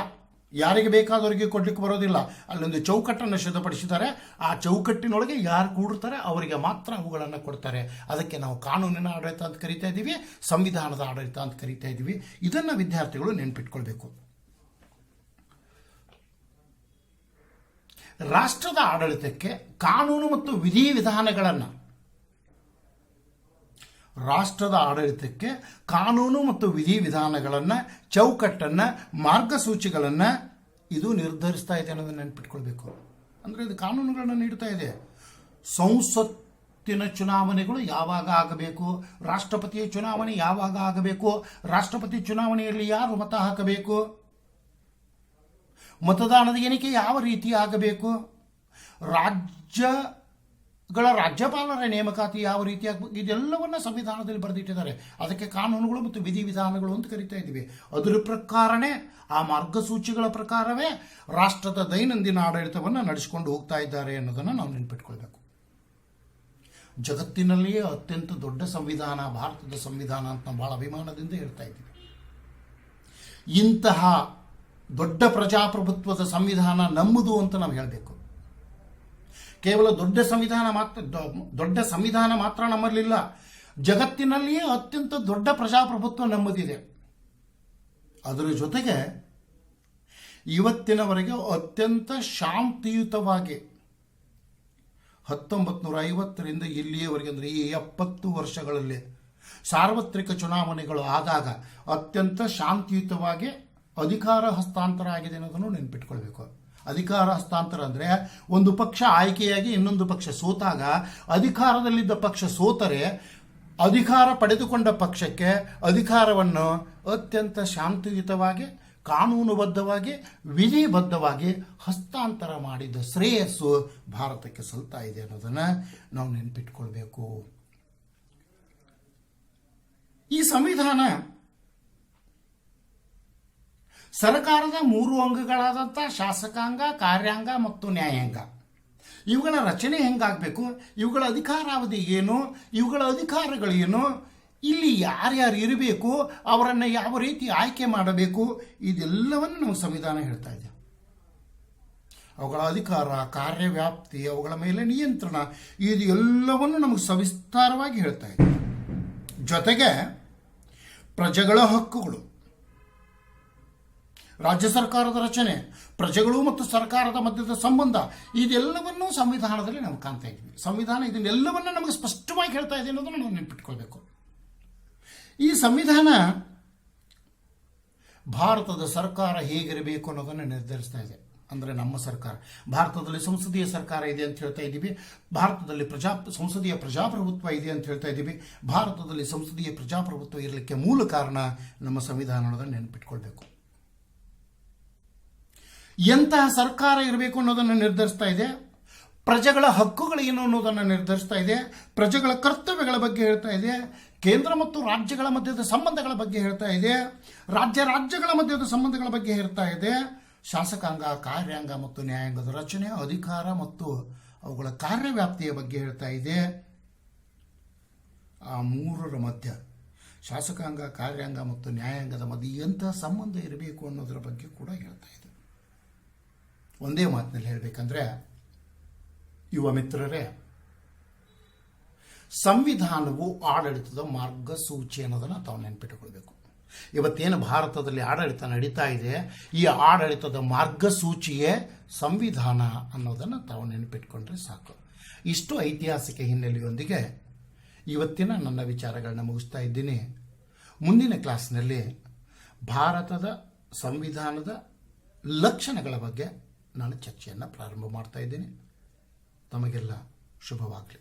ಯಾರಿಗೆ ಬೇಕಾದವರಿಗೆ ಕೊಡ್ಲಿಕ್ಕೆ ಬರೋದಿಲ್ಲ. ಅಲ್ಲೊಂದು ಚೌಕಟ್ಟನ್ನು ಸಿದ್ಧಪಡಿಸಿದ್ದಾರೆ. ಆ ಚೌಕಟ್ಟಿನೊಳಗೆ ಯಾರು ಕೂಡಿರ್ತಾರೆ ಅವರಿಗೆ ಮಾತ್ರ ಅವುಗಳನ್ನು ಕೊಡ್ತಾರೆ. ಅದಕ್ಕೆ ನಾವು ಕಾನೂನಿನ ಆಡಳಿತ ಅಂತ ಕರಿತಾ ಇದ್ದೀವಿ, ಸಂವಿಧಾನದ ಆಡಳಿತ ಅಂತ ಕರಿತಾ ಇದ್ದೀವಿ. ಇದನ್ನು ವಿದ್ಯಾರ್ಥಿಗಳು ನೆನಪಿಟ್ಕೊಳ್ಬೇಕು. ರಾಷ್ಟ್ರದ ಆಡಳಿತಕ್ಕೆ ಕಾನೂನು ಮತ್ತು ವಿಧಿವಿಧಾನಗಳನ್ನು ರಾಷ್ಟ್ರದ ಆಡಳಿತಕ್ಕೆ ಕಾನೂನು ಮತ್ತು ವಿಧಿವಿಧಾನಗಳನ್ನು, ಚೌಕಟ್ಟನ್ನು, ಮಾರ್ಗಸೂಚಿಗಳನ್ನು ಇದು ನಿರ್ಧರಿಸ್ತಾ ಇದೆ ಅನ್ನೋದನ್ನು ನೆನಪಿಟ್ಕೊಳ್ಬೇಕು. ಅಂದರೆ ಇದು ಕಾನೂನುಗಳನ್ನು ನೀಡ್ತಾ ಇದೆ. ಸಂಸತ್ತಿನ ಚುನಾವಣೆಗಳು ಯಾವಾಗ ಆಗಬೇಕು, ರಾಷ್ಟ್ರಪತಿಯ ಚುನಾವಣೆ ಯಾವಾಗ ಆಗಬೇಕು, ರಾಷ್ಟ್ರಪತಿ ಚುನಾವಣೆಯಲ್ಲಿ ಯಾರು ಮತ ಹಾಕಬೇಕು, ಮತದಾನದ ಎಣಿಕೆ ಯಾವ ರೀತಿ ಆಗಬೇಕು, ರಾಜ್ಯಪಾಲರ ನೇಮಕಾತಿ ಯಾವ ರೀತಿ ಆಗಬೇಕು, ಇದೆಲ್ಲವನ್ನ ಸಂವಿಧಾನದಲ್ಲಿ ಬರೆದಿಟ್ಟಿದ್ದಾರೆ. ಅದಕ್ಕೆ ಕಾನೂನುಗಳು ಮತ್ತು ವಿಧಿವಿಧಾನಗಳು ಅಂತ ಕರಿತಾ ಇದ್ದೀವಿ. ಅದರ ಪ್ರಕಾರನೇ, ಆ ಮಾರ್ಗಸೂಚಿಗಳ ಪ್ರಕಾರವೇ ರಾಷ್ಟ್ರದ ದೈನಂದಿನ ಆಡಳಿತವನ್ನು ನಡೆಸಿಕೊಂಡು ಹೋಗ್ತಾ ಇದ್ದಾರೆ ಅನ್ನೋದನ್ನು ನಾವು ನೆನಪಿಟ್ಕೊಳ್ಬೇಕು. ಜಗತ್ತಿನಲ್ಲಿಯೇ ಅತ್ಯಂತ ದೊಡ್ಡ ಸಂವಿಧಾನ ಭಾರತದ ಸಂವಿಧಾನ ಅಂತ ನಾವು ಬಹಳ ಅಭಿಮಾನದಿಂದ ಹೇಳ್ತಾ ಇದ್ದೀವಿ. ಇಂತಹ ದೊಡ್ಡ ಪ್ರಜಾಪ್ರಭುತ್ವದ ಸಂವಿಧಾನ ನಮ್ಮದು ಅಂತ ನಾವು ಹೇಳಬೇಕು. ಕೇವಲ ದೊಡ್ಡ ಸಂವಿಧಾನ ಮಾತ್ರ ನಮ್ಮಲ್ಲಿಲ್ಲ, ಜಗತ್ತಿನಲ್ಲಿಯೇ ಅತ್ಯಂತ ದೊಡ್ಡ ಪ್ರಜಾಪ್ರಭುತ್ವ ನಮ್ಮದಿದೆ. ಅದರ ಜೊತೆಗೆ ಇವತ್ತಿನವರೆಗೆ ಅತ್ಯಂತ ಶಾಂತಿಯುತವಾಗಿ 1950ರಿಂದ ಇಲ್ಲಿಯವರೆಗೆ, ಅಂದರೆ ಈ 70 ವರ್ಷಗಳಲ್ಲಿ ಸಾರ್ವತ್ರಿಕ ಚುನಾವಣೆಗಳು ಆದಾಗ ಅತ್ಯಂತ ಶಾಂತಿಯುತವಾಗಿ ಅಧಿಕಾರ ಹಸ್ತಾಂತರ ಆಗಿದೆ ಅನ್ನೋದನ್ನು ನೆನಪಿಟ್ಕೊಳ್ಬೇಕು. ಅಧಿಕಾರ ಹಸ್ತಾಂತರ ಅಂದರೆ ಒಂದು ಪಕ್ಷ ಆಯ್ಕೆಯಾಗಿ ಇನ್ನೊಂದು ಪಕ್ಷ ಸೋತಾಗ ಅಧಿಕಾರದಲ್ಲಿದ್ದ ಪಕ್ಷ ಸೋತರೆ ಅಧಿಕಾರ ಪಡೆದುಕೊಂಡ ಪಕ್ಷಕ್ಕೆ ಅಧಿಕಾರವನ್ನು ಅತ್ಯಂತ ಶಾಂತಿಯುತವಾಗಿ, ಕಾನೂನುಬದ್ಧವಾಗಿ, ವಿಧಿಬದ್ಧವಾಗಿ ಹಸ್ತಾಂತರ ಮಾಡಿದ ಶ್ರೇಯಸ್ಸು ಭಾರತಕ್ಕೆ ಸಲ್ತಾ ಇದೆ ಅನ್ನೋದನ್ನು ನಾವು ನೆನಪಿಟ್ಕೊಳ್ಬೇಕು. ಈ ಸಂವಿಧಾನ ಸರ್ಕಾರದ 3 ಅಂಗಗಳಾದಂಥ ಶಾಸಕಾಂಗ, ಕಾರ್ಯಾಂಗ ಮತ್ತು ನ್ಯಾಯಾಂಗ, ಇವುಗಳ ರಚನೆ ಹೆಂಗಾಗಬೇಕು, ಇವುಗಳ ಅಧಿಕಾರಾವಧಿ ಏನು, ಇವುಗಳ ಅಧಿಕಾರಗಳೇನು, ಇಲ್ಲಿ ಯಾರ್ಯಾರು ಇರಬೇಕು, ಅವರನ್ನು ಯಾವ ರೀತಿ ಆಯ್ಕೆ ಮಾಡಬೇಕು, ಇದೆಲ್ಲವನ್ನು ನಮಗೆ ಸಂವಿಧಾನ ಹೇಳ್ತಾ ಇದೆ. ಅವುಗಳ ಅಧಿಕಾರ, ಕಾರ್ಯವ್ಯಾಪ್ತಿ, ಅವುಗಳ ಮೇಲೆ ನಿಯಂತ್ರಣ, ಇದು ಎಲ್ಲವನ್ನು ನಮಗೆ ಸವಿಸ್ತಾರವಾಗಿ ಹೇಳ್ತಾ ಇದೆ. ಜೊತೆಗೆ ಪ್ರಜೆಗಳ ಹಕ್ಕುಗಳು, ರಾಜ್ಯ ಸರ್ಕಾರದ ರಚನೆ, ಪ್ರಜೆಗಳು ಮತ್ತು ಸರ್ಕಾರದ ಮಧ್ಯದ ಸಂಬಂಧ, ಇದೆಲ್ಲವನ್ನೂ ಸಂವಿಧಾನದಲ್ಲಿ ನಾವು ಕಾಣ್ತಾ ಇದ್ವಿ. ಸಂವಿಧಾನ ಇದನ್ನೆಲ್ಲವನ್ನ ನಮಗೆ ಸ್ಪಷ್ಟವಾಗಿ ಹೇಳ್ತಾ ಇದೆ ಅನ್ನೋದನ್ನು ನಾವು ನೆನಪಿಟ್ಕೊಳ್ಬೇಕು. ಈ ಸಂವಿಧಾನ ಭಾರತದ ಸರ್ಕಾರ ಹೇಗಿರಬೇಕು ಅನ್ನೋದನ್ನು ನಿರ್ಧರಿಸ್ತಾ ಇದೆ. ಅಂದರೆ ನಮ್ಮ ಸರ್ಕಾರ, ಭಾರತದಲ್ಲಿ ಸಂಸದೀಯ ಸರ್ಕಾರ ಇದೆ ಅಂತ ಹೇಳ್ತಾ ಇದ್ದೀವಿ, ಭಾರತದಲ್ಲಿ ಸಂಸದೀಯ ಪ್ರಜಾಪ್ರಭುತ್ವ ಇದೆ ಅಂತ ಹೇಳ್ತಾ ಇದ್ದೀವಿ. ಭಾರತದಲ್ಲಿ ಸಂಸದೀಯ ಪ್ರಜಾಪ್ರಭುತ್ವ ಇರಲಿಕ್ಕೆ ಮೂಲ ಕಾರಣ ನಮ್ಮ ಸಂವಿಧಾನ ಅನ್ನೋದನ್ನು ನೆನಪಿಟ್ಕೊಳ್ಬೇಕು. ಎಂತಹ ಸರ್ಕಾರ ಇರಬೇಕು ಅನ್ನೋದನ್ನು ನಿರ್ಧರಿಸ್ತಾ ಇದೆ, ಪ್ರಜೆಗಳ ಹಕ್ಕುಗಳು ಏನು ಅನ್ನೋದನ್ನು ನಿರ್ಧರಿಸ್ತಾ ಇದೆ, ಪ್ರಜೆಗಳ ಕರ್ತವ್ಯಗಳ ಬಗ್ಗೆ ಹೇಳ್ತಾ ಇದೆ, ಕೇಂದ್ರ ಮತ್ತು ರಾಜ್ಯಗಳ ಮಧ್ಯದ ಸಂಬಂಧಗಳ ಬಗ್ಗೆ ಹೇಳ್ತಾ ಇದೆ, ರಾಜ್ಯಗಳ ಮಧ್ಯದ ಸಂಬಂಧಗಳ ಬಗ್ಗೆ ಹೇಳ್ತಾ ಇದೆ, ಶಾಸಕಾಂಗ, ಕಾರ್ಯಾಂಗ ಮತ್ತು ನ್ಯಾಯಾಂಗದ ರಚನೆ, ಅಧಿಕಾರ ಮತ್ತು ಅವುಗಳ ಕಾರ್ಯವ್ಯಾಪ್ತಿಯ ಬಗ್ಗೆ ಹೇಳ್ತಾ ಇದೆ. ಆ ಮೂರರ ಮಧ್ಯ, ಶಾಸಕಾಂಗ, ಕಾರ್ಯಾಂಗ ಮತ್ತು ನ್ಯಾಯಾಂಗದ ಮಧ್ಯೆ ಎಂತಹ ಸಂಬಂಧ ಇರಬೇಕು ಅನ್ನೋದರ ಬಗ್ಗೆ ಕೂಡ ಹೇಳ್ತಾ ಇದೆ. ಒಂದೇ ಮಾತಿನಲ್ಲಿ ಹೇಳಬೇಕಂದ್ರೆ ಯುವ ಮಿತ್ರರೇ, ಸಂವಿಧಾನವು ಆಡಳಿತದ ಮಾರ್ಗಸೂಚಿ ಅನ್ನೋದನ್ನು ತಾವು ನೆನಪಿಟ್ಟುಕೊಳ್ಬೇಕು. ಇವತ್ತೇನು ಭಾರತದಲ್ಲಿ ಆಡಳಿತ ನಡೀತಾ ಇದೆ, ಈ ಆಡಳಿತದ ಮಾರ್ಗಸೂಚಿಯೇ ಸಂವಿಧಾನ ಅನ್ನೋದನ್ನು ತಾವು ನೆನಪಿಟ್ಕೊಂಡ್ರೆ ಸಾಕು. ಇಷ್ಟು ಐತಿಹಾಸಿಕ ಹಿನ್ನೆಲೆಯೊಂದಿಗೆ ಇವತ್ತಿನ ನನ್ನ ವಿಚಾರಗಳನ್ನ ಮುಗಿಸ್ತಾ ಇದ್ದೀನಿ. ಮುಂದಿನ ಕ್ಲಾಸ್ನಲ್ಲಿ ಭಾರತದ ಸಂವಿಧಾನದ ಲಕ್ಷಣಗಳ ಬಗ್ಗೆ ನಾನು ಚರ್ಚೆಯನ್ನು ಪ್ರಾರಂಭ ಮಾಡ್ತಾ ಇದ್ದೀನಿ. ತಮಗೆಲ್ಲ ಶುಭವಾಗಲಿ.